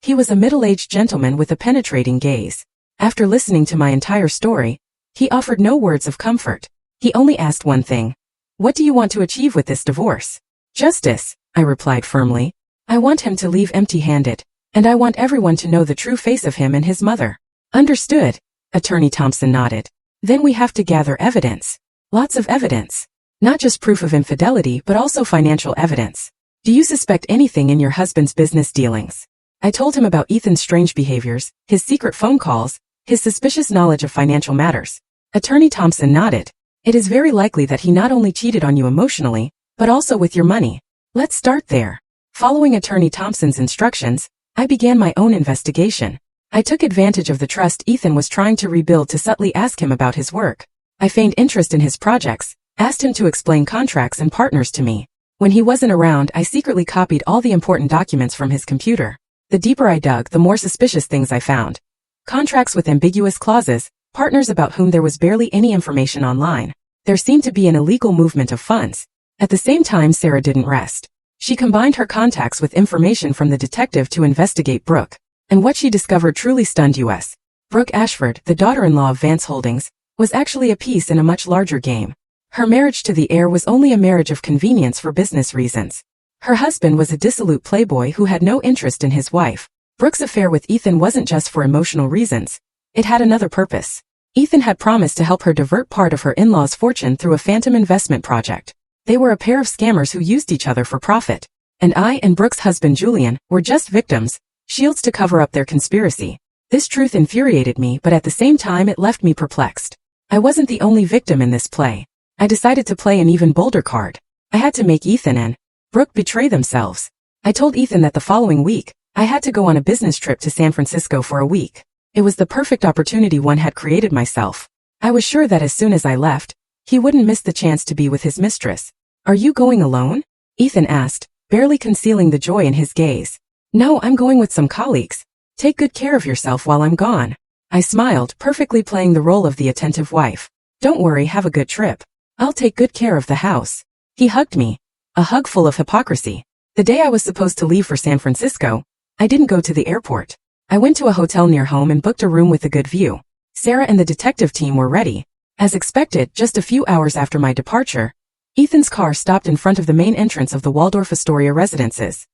He was a middle-aged gentleman with a penetrating gaze. After listening to my entire story, he offered no words of comfort. He only asked one thing. What do you want to achieve with this divorce? Justice, I replied firmly. I want him to leave empty-handed, and I want everyone to know the true face of him and his mother. Understood, Attorney Thompson nodded. Then we have to gather evidence. Lots of evidence. Not just proof of infidelity, but also financial evidence. Do you suspect anything in your husband's business dealings? I told him about Ethan's strange behaviors, his secret phone calls, his suspicious knowledge of financial matters. Attorney Thompson nodded. It is very likely that he not only cheated on you emotionally, but also with your money. Let's start there. Following Attorney Thompson's instructions, I began my own investigation. I took advantage of the trust Ethan was trying to rebuild to subtly ask him about his work. I feigned interest in his projects, asked him to explain contracts and partners to me. When he wasn't around, I secretly copied all the important documents from his computer. The deeper I dug, the more suspicious things I found. Contracts with ambiguous clauses, partners about whom there was barely any information online. There seemed to be an illegal movement of funds. At the same time, Sarah didn't rest. She combined her contacts with information from the detective to investigate Brooke. And what she discovered truly stunned us. Brooke Ashford, the daughter-in-law of Vance Holdings, was actually a piece in a much larger game. Her marriage to the heir was only a marriage of convenience for business reasons. Her husband was a dissolute playboy who had no interest in his wife. Brooke's affair with Ethan wasn't just for emotional reasons. It had another purpose. Ethan had promised to help her divert part of her in-laws' fortune through a phantom investment project. They were a pair of scammers who used each other for profit. And I and Brooke's husband Julian were just victims, shields to cover up their conspiracy. This truth infuriated me, but at the same time it left me perplexed. I wasn't the only victim in this play. I decided to play an even bolder card. I had to make Ethan and Brooke betray themselves. I told Ethan that the following week, I had to go on a business trip to San Francisco for a week. It was the perfect opportunity one had created myself. I was sure that as soon as I left, he wouldn't miss the chance to be with his mistress. Are you going alone? Ethan asked, barely concealing the joy in his gaze. No, I'm going with some colleagues. Take good care of yourself while I'm gone. I smiled, perfectly playing the role of the attentive wife. Don't worry, have a good trip. I'll take good care of the house. He hugged me. A hug full of hypocrisy. The day I was supposed to leave for San Francisco, I didn't go to the airport. I went to a hotel near home and booked a room with a good view. Sarah and the detective team were ready. As expected, just a few hours after my departure, Ethan's car stopped in front of the main entrance of the Waldorf Astoria residences.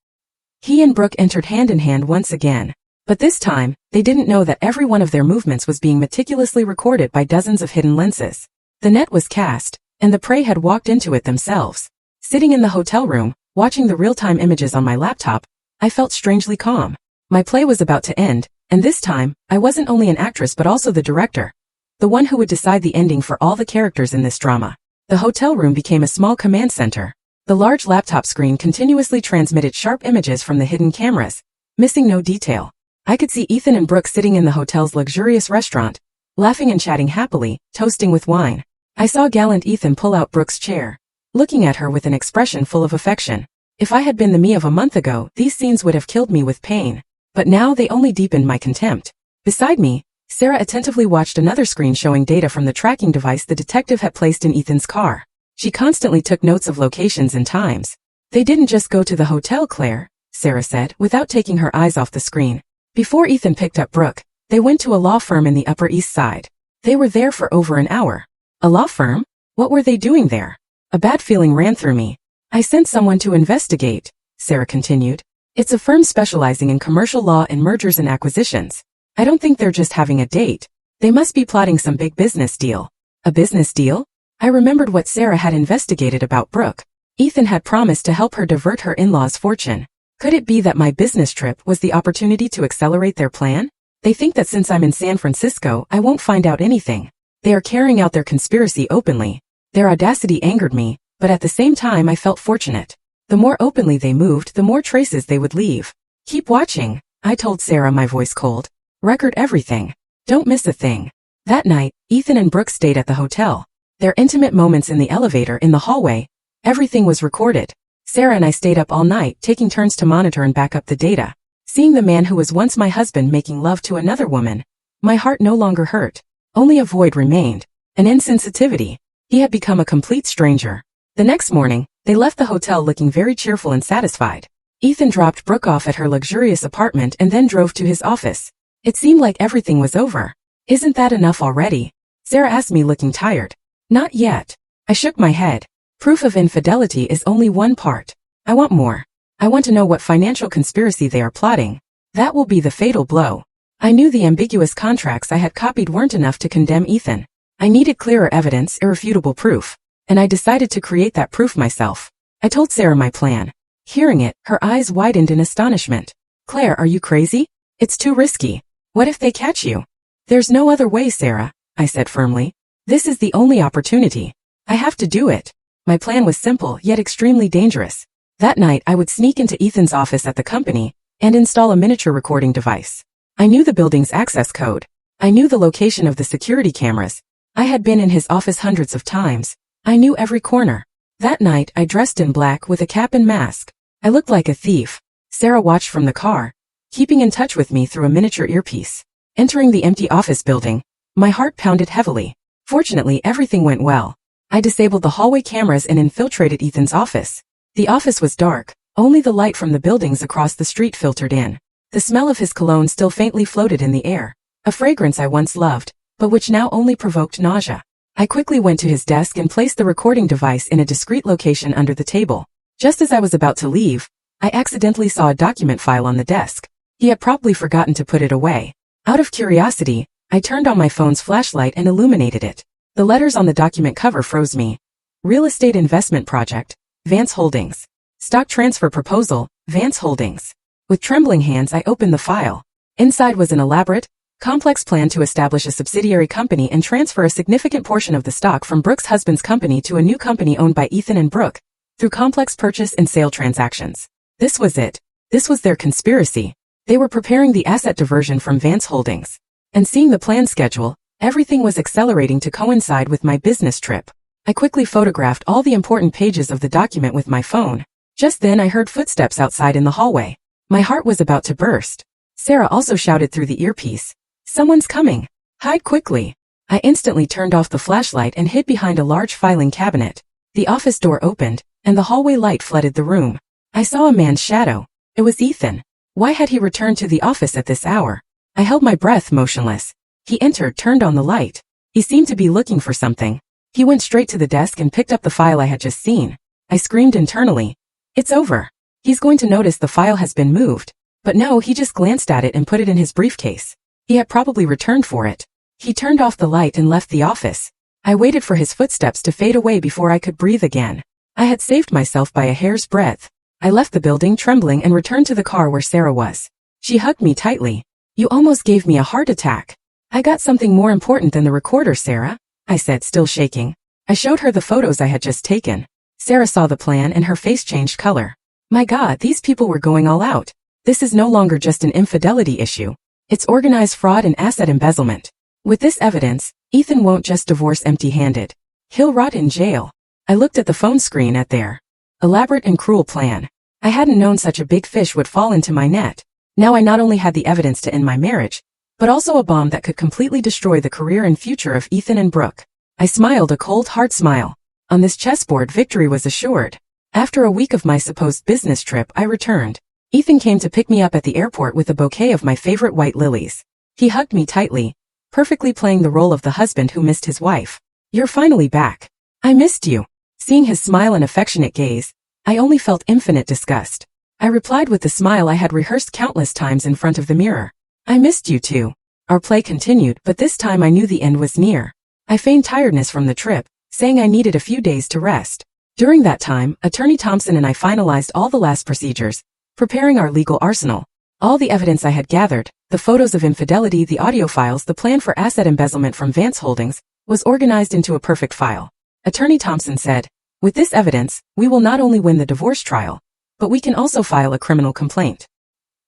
He and Brooke entered hand in hand once again. But this time, they didn't know that every one of their movements was being meticulously recorded by dozens of hidden lenses. The net was cast, and the prey had walked into it themselves. Sitting in the hotel room, watching the real-time images on my laptop, I felt strangely calm. My play was about to end, and this time, I wasn't only an actress but also the director. The one who would decide the ending for all the characters in this drama. The hotel room became a small command center. The large laptop screen continuously transmitted sharp images from the hidden cameras, missing no detail. I could see Ethan and Brooke sitting in the hotel's luxurious restaurant, laughing and chatting happily, toasting with wine. I saw gallant Ethan pull out Brooke's chair, looking at her with an expression full of affection. If I had been the me of a month ago, these scenes would have killed me with pain. But now they only deepened my contempt. Beside me, Sarah attentively watched another screen showing data from the tracking device the detective had placed in Ethan's car. She constantly took notes of locations and times. They didn't just go to the hotel, Claire, Sarah said, without taking her eyes off the screen. Before Ethan picked up Brooke, they went to a law firm in the Upper East Side. They were there for over an hour. A law firm? What were they doing there? A bad feeling ran through me. I sent someone to investigate, Sarah continued. It's a firm specializing in commercial law and mergers and acquisitions. I don't think they're just having a date. They must be plotting some big business deal. A business deal? I remembered what Sarah had investigated about Brooke. Ethan had promised to help her divert her in-laws' fortune. Could it be that my business trip was the opportunity to accelerate their plan? They think that since I'm in San Francisco, I won't find out anything. They are carrying out their conspiracy openly. Their audacity angered me, but at the same time I felt fortunate. The more openly they moved, the more traces they would leave. Keep watching, I told Sarah, my voice cold. Record everything. Don't miss a thing. That night, Ethan and Brooke stayed at the hotel. Their intimate moments in the elevator, in the hallway, everything was recorded. Sarah and I stayed up all night, taking turns to monitor and back up the data. Seeing the man who was once my husband making love to another woman, my heart no longer hurt. Only a void remained, an insensitivity. He had become a complete stranger. The next morning, they left the hotel looking very cheerful and satisfied. Ethan dropped Brooke off at her luxurious apartment and then drove to his office. It seemed like everything was over. Isn't that enough already? Sarah asked me, looking tired. Not yet. I shook my head. Proof of infidelity is only one part. I want more. I want to know what financial conspiracy they are plotting. That will be the fatal blow. I knew the ambiguous contracts I had copied weren't enough to condemn Ethan. I needed clearer evidence, irrefutable proof. And I decided to create that proof myself. I told Sarah my plan. Hearing it, her eyes widened in astonishment. Claire, are you crazy? It's too risky. What if they catch you? There's no other way, Sarah, I said firmly. This is the only opportunity. I have to do it. My plan was simple, yet extremely dangerous. That night I would sneak into Ethan's office at the company and install a miniature recording device. I knew the building's access code. I knew the location of the security cameras. I had been in his office hundreds of times. I knew every corner. That night I dressed in black with a cap and mask. I looked like a thief. Sarah watched from the car, keeping in touch with me through a miniature earpiece. Entering the empty office building, my heart pounded heavily. Fortunately, everything went well. I disabled the hallway cameras and infiltrated Ethan's office. The office was dark, only the light from the buildings across the street filtered in. The smell of his cologne still faintly floated in the air, a fragrance I once loved, but which now only provoked nausea. I quickly went to his desk and placed the recording device in a discreet location under the table. Just as I was about to leave, I accidentally saw a document file on the desk. He had probably forgotten to put it away. Out of curiosity, I turned on my phone's flashlight and illuminated it. The letters on the document cover froze me. Real estate investment project, Vance Holdings. Stock transfer proposal, Vance Holdings. With trembling hands I opened the file. Inside was an elaborate, complex plan to establish a subsidiary company and transfer a significant portion of the stock from Brooke's husband's company to a new company owned by Ethan and Brooke, through complex purchase and sale transactions. This was it. This was their conspiracy. They were preparing the asset diversion from Vance Holdings. And seeing the plan schedule, everything was accelerating to coincide with my business trip. I quickly photographed all the important pages of the document with my phone. Just then I heard footsteps outside in the hallway. My heart was about to burst. Sarah also shouted through the earpiece, "Someone's coming! Hide quickly!" I instantly turned off the flashlight and hid behind a large filing cabinet. The office door opened, and the hallway light flooded the room. I saw a man's shadow. It was Ethan. Why had he returned to the office at this hour? I held my breath motionless. He entered, turned on the light. He seemed to be looking for something. He went straight to the desk and picked up the file I had just seen. I screamed internally. It's over. He's going to notice the file has been moved. But no, he just glanced at it and put it in his briefcase. He had probably returned for it. He turned off the light and left the office. I waited for his footsteps to fade away before I could breathe again. I had saved myself by a hair's breadth. I left the building trembling and returned to the car where Sarah was. She hugged me tightly. "You almost gave me a heart attack." "I got something more important than the recorder, Sarah," I said, still shaking. I showed her the photos I had just taken. Sarah saw the plan and her face changed color. My God, these people were going all out. This is no longer just an infidelity issue. It's organized fraud and asset embezzlement. With this evidence, Ethan won't just divorce empty-handed. He'll rot in jail. I looked at the phone screen at their elaborate and cruel plan. I hadn't known such a big fish would fall into my net. Now I not only had the evidence to end my marriage, but also a bomb that could completely destroy the career and future of Ethan and Brooke. I smiled, a cold, hard smile. On this chessboard, victory was assured. After a week of my supposed business trip, I returned. Ethan came to pick me up at the airport with a bouquet of my favorite white lilies. He hugged me tightly, perfectly playing the role of the husband who missed his wife. "You're finally back. I missed you." Seeing his smile and affectionate gaze, I only felt infinite disgust. I replied with the smile I had rehearsed countless times in front of the mirror. "I missed you too." Our play continued, but this time I knew the end was near. I feigned tiredness from the trip, saying I needed a few days to rest. During that time, Attorney Thompson and I finalized all the last procedures, preparing our legal arsenal. All the evidence I had gathered, the photos of infidelity, the audio files, the plan for asset embezzlement from Vance Holdings, was organized into a perfect file. Attorney Thompson said, "With this evidence, we will not only win the divorce trial, but we can also file a criminal complaint.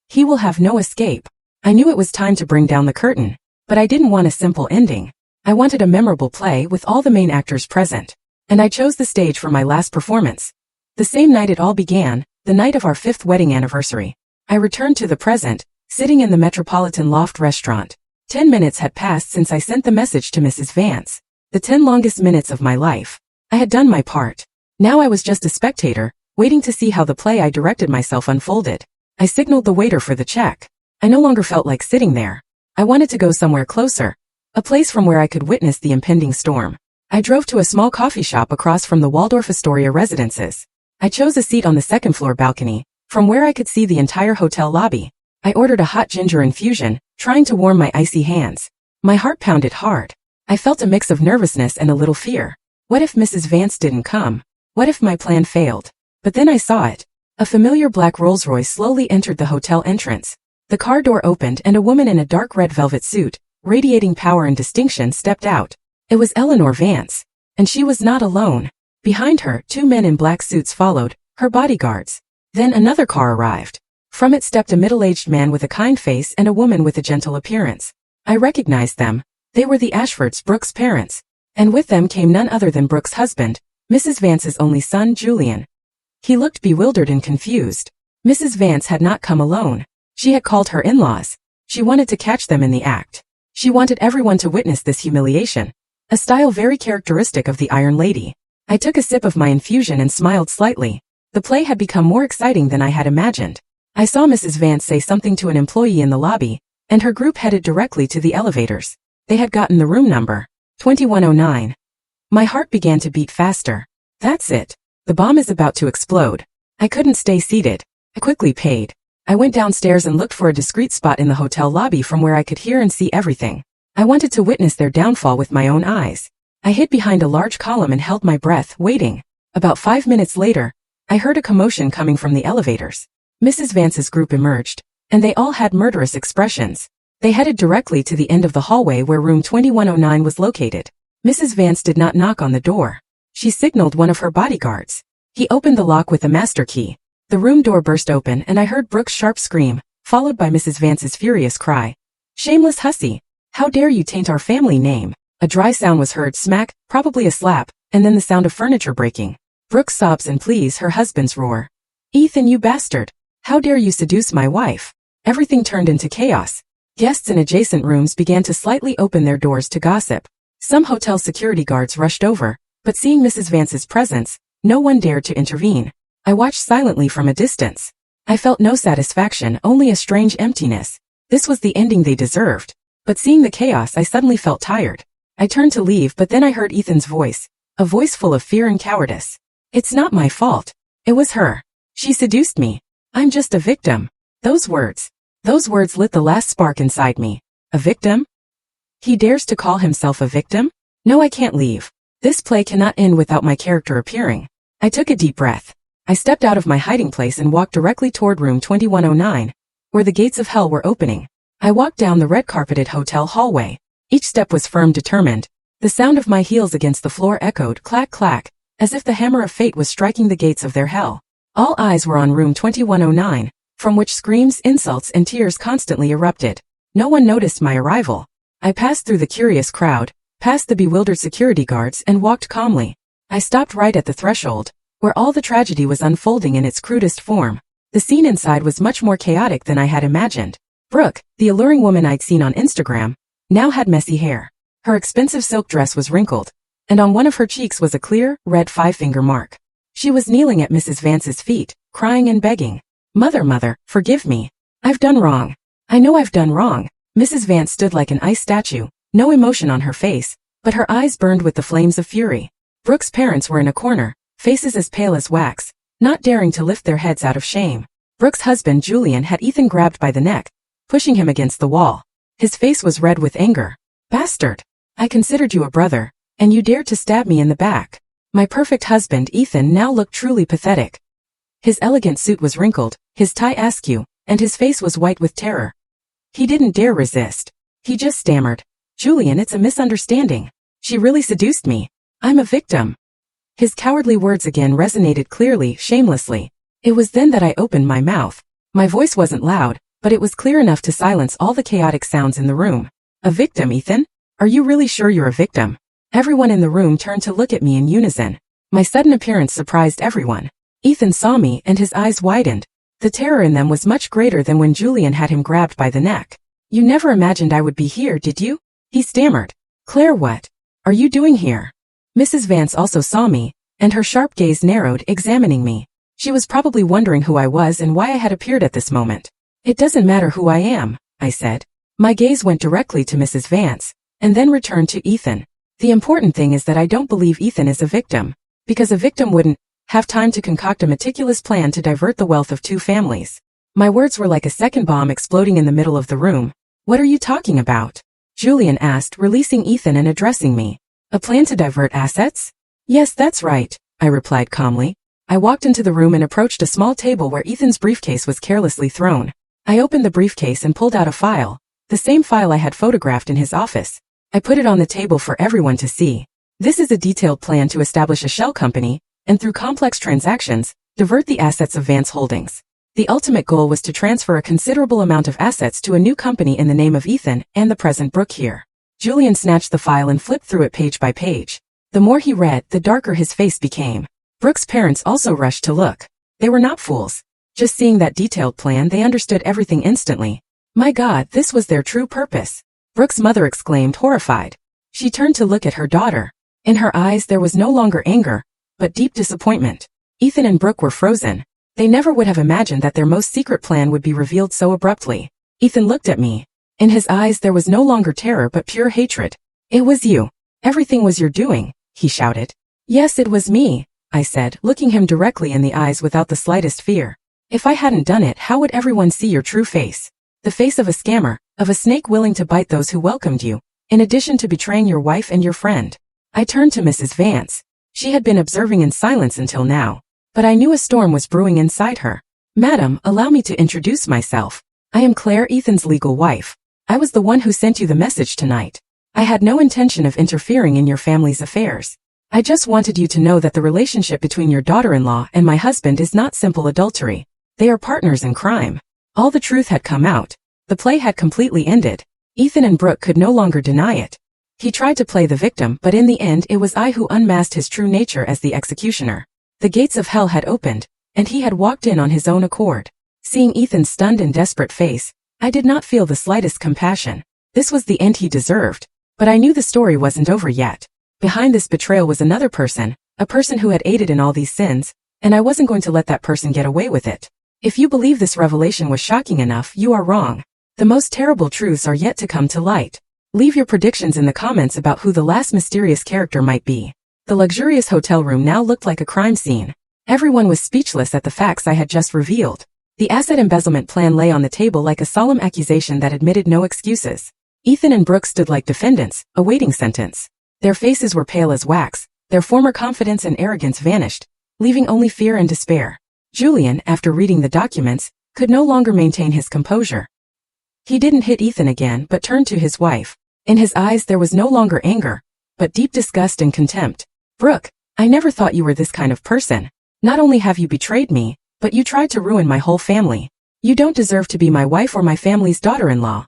He will have no escape." I knew it was time to bring down the curtain, but I didn't want a simple ending. I wanted a memorable play with all the main actors present, and I chose the stage for my last performance. The same night it all began, the night of our 5th wedding anniversary. I returned to the present, sitting in the Metropolitan Loft restaurant. 10 minutes had passed since I sent the message to Mrs. Vance. The 10 longest minutes of my life. I had done my part. Now I was just a spectator, waiting to see how the play I directed myself unfolded. I signaled the waiter for the check. I no longer felt like sitting there. I wanted to go somewhere closer, a place from where I could witness the impending storm. I drove to a small coffee shop across from the Waldorf Astoria residences. I chose a seat on the second-floor balcony, from where I could see the entire hotel lobby. I ordered a hot ginger infusion, trying to warm my icy hands. My heart pounded hard. I felt a mix of nervousness and a little fear. What if Mrs. Vance didn't come? What if my plan failed? But then I saw it. A familiar black Rolls-Royce slowly entered the hotel entrance. The car door opened and a woman in a dark red velvet suit, radiating power and distinction, stepped out. It was Eleanor Vance. And she was not alone. Behind her, 2 men in black suits followed, her bodyguards. Then another car arrived. From it stepped a middle-aged man with a kind face and a woman with a gentle appearance. I recognized them. They were the Ashfords, Brooke's parents. And with them came none other than Brooke's husband, Mrs. Vance's only son, Julian. He looked bewildered and confused. Mrs. Vance had not come alone. She had called her in-laws. She wanted to catch them in the act. She wanted everyone to witness this humiliation, a style very characteristic of the Iron Lady. I took a sip of my infusion and smiled slightly. The play had become more exciting than I had imagined. I saw Mrs. Vance say something to an employee in the lobby, and her group headed directly to the elevators. They had gotten the room number 2109. My heart began to beat faster. That's it. The bomb is about to explode. I couldn't stay seated. I quickly paid. I went downstairs and looked for a discreet spot in the hotel lobby from where I could hear and see everything. I wanted to witness their downfall with my own eyes. I hid behind a large column and held my breath, waiting. About 5 minutes later, I heard a commotion coming from the elevators. Mrs. Vance's group emerged, and they all had murderous expressions. They headed directly to the end of the hallway where room 2109 was located. Mrs. Vance did not knock on the door. She signaled one of her bodyguards. He opened the lock with a master key. The room door burst open and I heard Brooke's sharp scream, followed by Mrs. Vance's furious cry. "Shameless hussy! How dare you taint our family name? A dry sound was heard, smack, probably a slap, and then the sound of furniture breaking. Brooke's sobs and pleas, her husband's roar. Ethan, you bastard! How dare you seduce my wife? Everything turned into chaos. Guests in adjacent rooms began to slightly open their doors to gossip. Some hotel security guards rushed over, but seeing Mrs. Vance's presence, no one dared to intervene. I watched silently from a distance. I felt no satisfaction, only a strange emptiness. This was the ending they deserved. But seeing the chaos, I suddenly felt tired. I turned to leave, but then I heard Ethan's voice, a voice full of fear and cowardice. It's not my fault. It was her. She seduced me. I'm just a victim. Those words lit the last spark inside me. A victim? He dares to call himself a victim? No, I can't leave. This play cannot end without my character appearing. I took a deep breath. I stepped out of my hiding place and walked directly toward room 2109, where the gates of hell were opening. I walked down the red-carpeted hotel hallway. Each step was firm, determined. The sound of my heels against the floor echoed clack clack, as if the hammer of fate was striking the gates of their hell. All eyes were on room 2109, from which screams, insults, and tears constantly erupted. No one noticed my arrival. I passed through the curious crowd, past the bewildered security guards, and walked calmly. I stopped right at the threshold, where all the tragedy was unfolding in its crudest form. The scene inside was much more chaotic than I had imagined. Brooke, the alluring woman I'd seen on Instagram, now had messy hair. Her expensive silk dress was wrinkled, and on one of her cheeks was a clear, red five-finger mark. She was kneeling at Mrs. Vance's feet, crying and begging. Mother, forgive me. I've done wrong. I know I've done wrong. Mrs. Vance stood like an ice statue, no emotion on her face, but her eyes burned with the flames of fury. Brooke's parents were in a corner, faces as pale as wax, not daring to lift their heads out of shame. Brooke's husband, Julian, had Ethan grabbed by the neck, pushing him against the wall. His face was red with anger. Bastard! I considered you a brother, and you dared to stab me in the back. My perfect husband, Ethan, now looked truly pathetic. His elegant suit was wrinkled, his tie askew, and his face was white with terror. He didn't dare resist. He just stammered. Julian, it's a misunderstanding. She really seduced me. I'm a victim. His cowardly words again resonated clearly, shamelessly. It was then that I opened my mouth. My voice wasn't loud, but it was clear enough to silence all the chaotic sounds in the room. A victim, Ethan? Are you really sure you're a victim? Everyone in the room turned to look at me in unison. My sudden appearance surprised everyone. Ethan saw me and his eyes widened. The terror in them was much greater than when Julian had him grabbed by the neck. You never imagined I would be here, did you? He stammered. Claire, what are you doing here? Mrs. Vance also saw me, and her sharp gaze narrowed, examining me. She was probably wondering who I was and why I had appeared at this moment. It doesn't matter who I am, I said. My gaze went directly to Mrs. Vance, and then returned to Ethan. The important thing is that I don't believe Ethan is a victim, because a victim wouldn't have time to concoct a meticulous plan to divert the wealth of two families. My words were like a second bomb exploding in the middle of the room. What are you talking about? Julian asked, releasing Ethan and addressing me. A plan to divert assets? Yes, that's right, I replied calmly. I walked into the room and approached a small table where Ethan's briefcase was carelessly thrown. I opened the briefcase and pulled out a file, the same file I had photographed in his office. I put it on the table for everyone to see. This is a detailed plan to establish a shell company, and through complex transactions, divert the assets of Vance Holdings. The ultimate goal was to transfer a considerable amount of assets to a new company in the name of Ethan and the present Brooke here. Julian snatched the file and flipped through it page by page. The more he read, the darker his face became. Brooke's parents also rushed to look. They were not fools. Just seeing that detailed plan, they understood everything instantly. My God, this was their true purpose. Brooke's mother exclaimed, horrified. She turned to look at her daughter. In her eyes there was no longer anger, but deep disappointment. Ethan and Brooke were frozen. They never would have imagined that their most secret plan would be revealed so abruptly. Ethan looked at me. In his eyes there was no longer terror but pure hatred. It was you. Everything was your doing, he shouted. Yes, it was me, I said, looking him directly in the eyes without the slightest fear. If I hadn't done it, how would everyone see your true face? The face of a scammer, of a snake willing to bite those who welcomed you, in addition to betraying your wife and your friend. I turned to Mrs. Vance. She had been observing in silence until now, but I knew a storm was brewing inside her. Madam, allow me to introduce myself. I am Claire, Ethan's legal wife. I was the one who sent you the message tonight. I had no intention of interfering in your family's affairs. I just wanted you to know that the relationship between your daughter-in-law and my husband is not simple adultery. They are partners in crime. All the truth had come out. The play had completely ended. Ethan and Brooke could no longer deny it. He tried to play the victim, but in the end it was I who unmasked his true nature as the executioner. The gates of hell had opened, and he had walked in on his own accord. Seeing Ethan's stunned and desperate face, I did not feel the slightest compassion. This was the end he deserved, but I knew the story wasn't over yet. Behind this betrayal was another person, a person who had aided in all these sins, and I wasn't going to let that person get away with it. If you believe this revelation was shocking enough, you are wrong. The most terrible truths are yet to come to light. Leave your predictions in the comments about who the last mysterious character might be. The luxurious hotel room now looked like a crime scene. Everyone was speechless at the facts I had just revealed. The asset embezzlement plan lay on the table like a solemn accusation that admitted no excuses. Ethan and Brooke stood like defendants, awaiting sentence. Their faces were pale as wax, their former confidence and arrogance vanished, leaving only fear and despair. Julian, after reading the documents, could no longer maintain his composure. He didn't hit Ethan again but turned to his wife. In his eyes there was no longer anger, but deep disgust and contempt. Brooke, I never thought you were this kind of person. Not only have you betrayed me, but you tried to ruin my whole family. You don't deserve to be my wife or my family's daughter-in-law,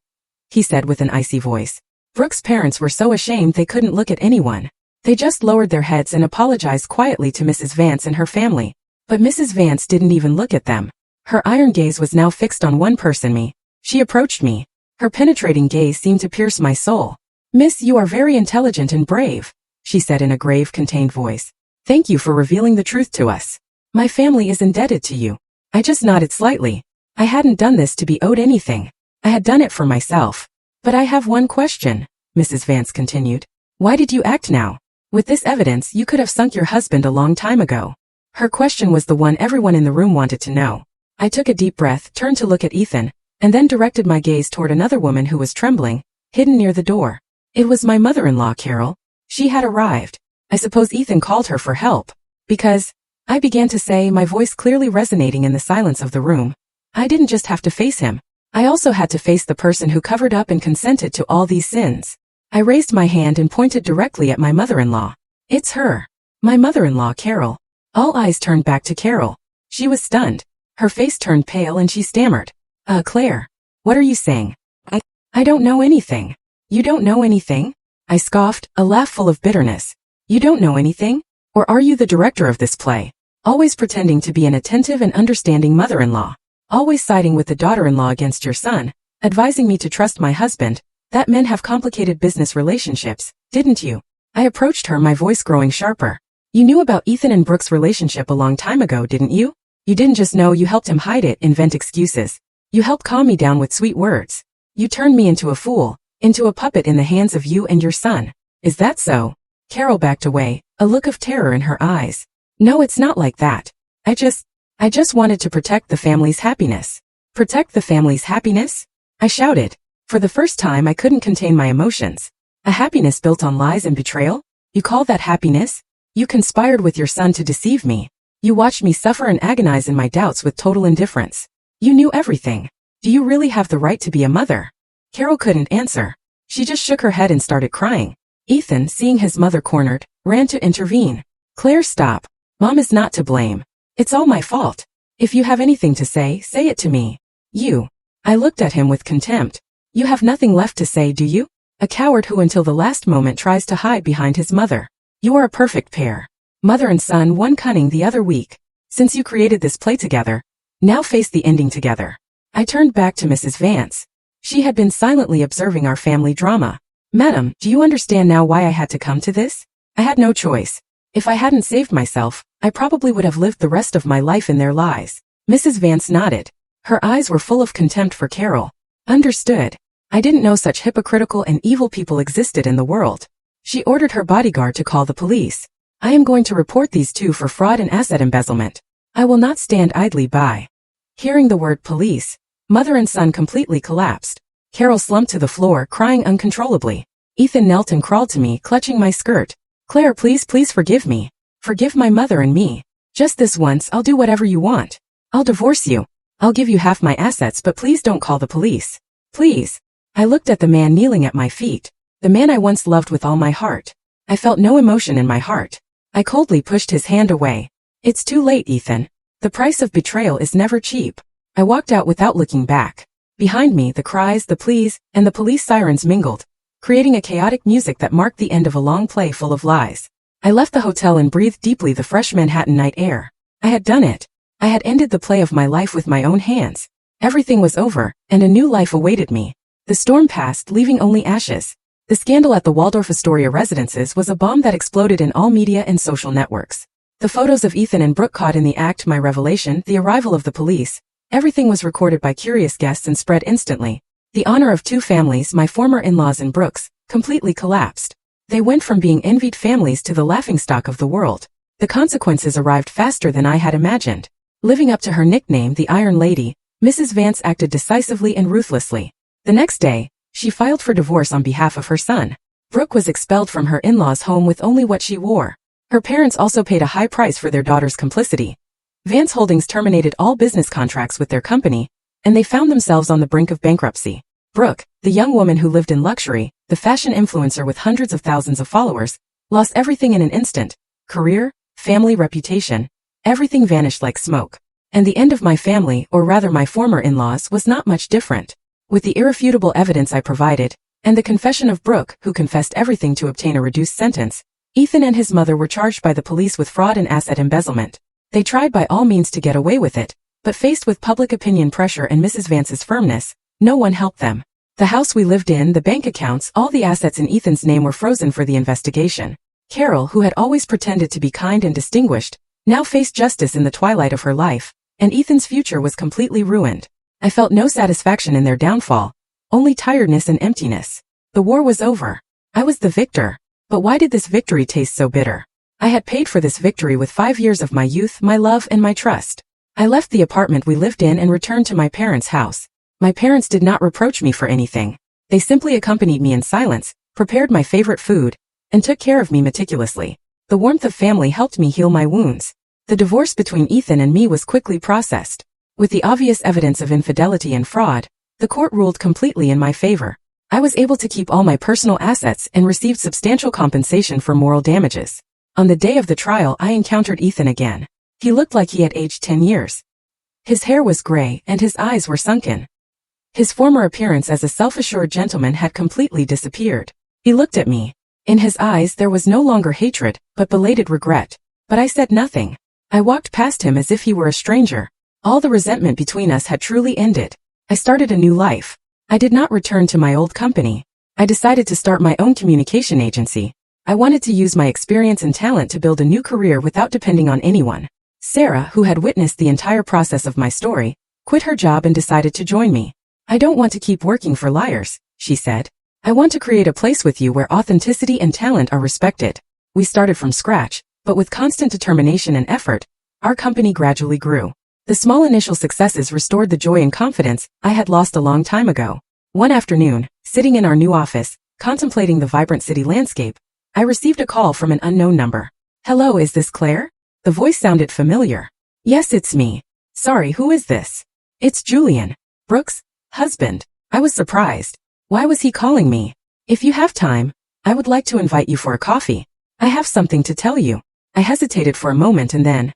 he said with an icy voice. Brooke's parents were so ashamed they couldn't look at anyone. They just lowered their heads and apologized quietly to Mrs. Vance and her family. But Mrs. Vance didn't even look at them. Her iron gaze was now fixed on one person, me. She approached me. Her penetrating gaze seemed to pierce my soul. Miss, you are very intelligent and brave, she said in a grave, contained voice. Thank you for revealing the truth to us. My family is indebted to you. I just nodded slightly. I hadn't done this to be owed anything. I had done it for myself. But I have one question, Mrs. Vance continued. Why did you act now? With this evidence, you could have sunk your husband a long time ago. Her question was the one everyone in the room wanted to know. I took a deep breath, turned to look at Ethan, and then directed my gaze toward another woman who was trembling, hidden near the door. It was my mother-in-law, Carol. She had arrived. I suppose Ethan called her for help. Because, I began to say, my voice clearly resonating in the silence of the room, I didn't just have to face him. I also had to face the person who covered up and consented to all these sins. I raised my hand and pointed directly at my mother-in-law. It's her. My mother-in-law, Carol. All eyes turned back to Carol. She was stunned. Her face turned pale and she stammered. Claire. What are you saying? I don't know anything. You don't know anything? I scoffed, a laugh full of bitterness. You don't know anything? Or are you the director of this play? Always pretending to be an attentive and understanding mother-in-law. Always siding with the daughter-in-law against your son, advising me to trust my husband, that men have complicated business relationships, didn't you? I approached her, my voice growing sharper. You knew about Ethan and Brooke's relationship a long time ago, didn't you? You didn't just know, you helped him hide it, invent excuses. You helped calm me down with sweet words. You turned me into a fool, into a puppet in the hands of you and your son. Is that so? Carol backed away, a look of terror in her eyes. No, it's not like that. I just wanted to protect the family's happiness. Protect the family's happiness? I shouted. For the first time I couldn't contain my emotions. A happiness built on lies and betrayal? You call that happiness? You conspired with your son to deceive me. You watched me suffer and agonize in my doubts with total indifference. You knew everything. Do you really have the right to be a mother? Carol couldn't answer. She just shook her head and started crying. Ethan, seeing his mother cornered, ran to intervene. Claire, stop. Mom is not to blame. It's all my fault. If you have anything to say it to me. You. I looked at him with contempt. You have nothing left to say, do you? A coward who until the last moment tries to hide behind his mother. You are a perfect pair. Mother and son, one cunning, the other weak. Since you created this play together, now face the ending together. I turned back to Mrs. Vance. She had been silently observing our family drama. Madam, do you understand now why I had to come to this? I had no choice. If I hadn't saved myself, I probably would have lived the rest of my life in their lies. Mrs. Vance nodded. Her eyes were full of contempt for Carol. Understood. I didn't know such hypocritical and evil people existed in the world. She ordered her bodyguard to call the police. I am going to report these two for fraud and asset embezzlement. I will not stand idly by. Hearing the word police, mother and son completely collapsed. Carol slumped to the floor, crying uncontrollably. Ethan knelt and crawled to me, clutching my skirt. Claire, please forgive me. Forgive my mother and me. Just this once, I'll do whatever you want. I'll divorce you. I'll give you half my assets, but please don't call the police. Please. I looked at the man kneeling at my feet. The man I once loved with all my heart. I felt no emotion in my heart. I coldly pushed his hand away. It's too late, Ethan. The price of betrayal is never cheap. I walked out without looking back. Behind me, the cries, the pleas, and the police sirens mingled, creating a chaotic music that marked the end of a long play full of lies. I left the hotel and breathed deeply the fresh Manhattan night air. I had done it. I had ended the play of my life with my own hands. Everything was over, and a new life awaited me. The storm passed, leaving only ashes. The scandal at the Waldorf Astoria residences was a bomb that exploded in all media and social networks. The photos of Ethan and Brooke caught in the act, my revelation, the arrival of the police, everything was recorded by curious guests and spread instantly. The honor of two families, my former in-laws and Brooke's, completely collapsed. They went from being envied families to the laughingstock of the world. The consequences arrived faster than I had imagined. Living up to her nickname, the Iron Lady, Mrs. Vance acted decisively and ruthlessly. The next day, she filed for divorce on behalf of her son. Brooke was expelled from her in-laws' home with only what she wore. Her parents also paid a high price for their daughter's complicity. Vance Holdings terminated all business contracts with their company, and they found themselves on the brink of bankruptcy. Brooke, the young woman who lived in luxury, the fashion influencer with hundreds of thousands of followers, lost everything in an instant. Career, family, reputation, everything vanished like smoke. And the end of my family, or rather my former in-laws, was not much different. With the irrefutable evidence I provided, and the confession of Brooke, who confessed everything to obtain a reduced sentence, Ethan and his mother were charged by the police with fraud and asset embezzlement. They tried by all means to get away with it, but faced with public opinion pressure and Mrs. Vance's firmness, no one helped them. The house we lived in, the bank accounts, all the assets in Ethan's name were frozen for the investigation. Carol, who had always pretended to be kind and distinguished, now faced justice in the twilight of her life, and Ethan's future was completely ruined. I felt no satisfaction in their downfall, only tiredness and emptiness. The war was over. I was the victor. But why did this victory taste so bitter? I had paid for this victory with 5 years of my youth, my love, and my trust. I left the apartment we lived in and returned to my parents' house. My parents did not reproach me for anything. They simply accompanied me in silence, prepared my favorite food, and took care of me meticulously. The warmth of family helped me heal my wounds. The divorce between Ethan and me was quickly processed. With the obvious evidence of infidelity and fraud, the court ruled completely in my favor. I was able to keep all my personal assets and received substantial compensation for moral damages. On the day of the trial, I encountered Ethan again. He looked like he had aged 10 years. His hair was gray and his eyes were sunken. His former appearance as a self-assured gentleman had completely disappeared. He looked at me. In his eyes there was no longer hatred, but belated regret. But I said nothing. I walked past him as if he were a stranger. All the resentment between us had truly ended. I started a new life. I did not return to my old company. I decided to start my own communication agency. I wanted to use my experience and talent to build a new career without depending on anyone. Sarah, who had witnessed the entire process of my story, quit her job and decided to join me. "I don't want to keep working for liars," she said. "I want to create a place with you where authenticity and talent are respected." We started from scratch, but with constant determination and effort, our company gradually grew. The small initial successes restored the joy and confidence I had lost a long time ago. One afternoon, sitting in our new office, contemplating the vibrant city landscape, I received a call from an unknown number. "Hello, is this Claire?" The voice sounded familiar. "Yes, it's me." "Sorry, who is this?" "It's Julian, Brooke's husband." I was surprised. Why was he calling me? "If you have time, I would like to invite you for a coffee. I have something to tell you." I hesitated for a moment and then,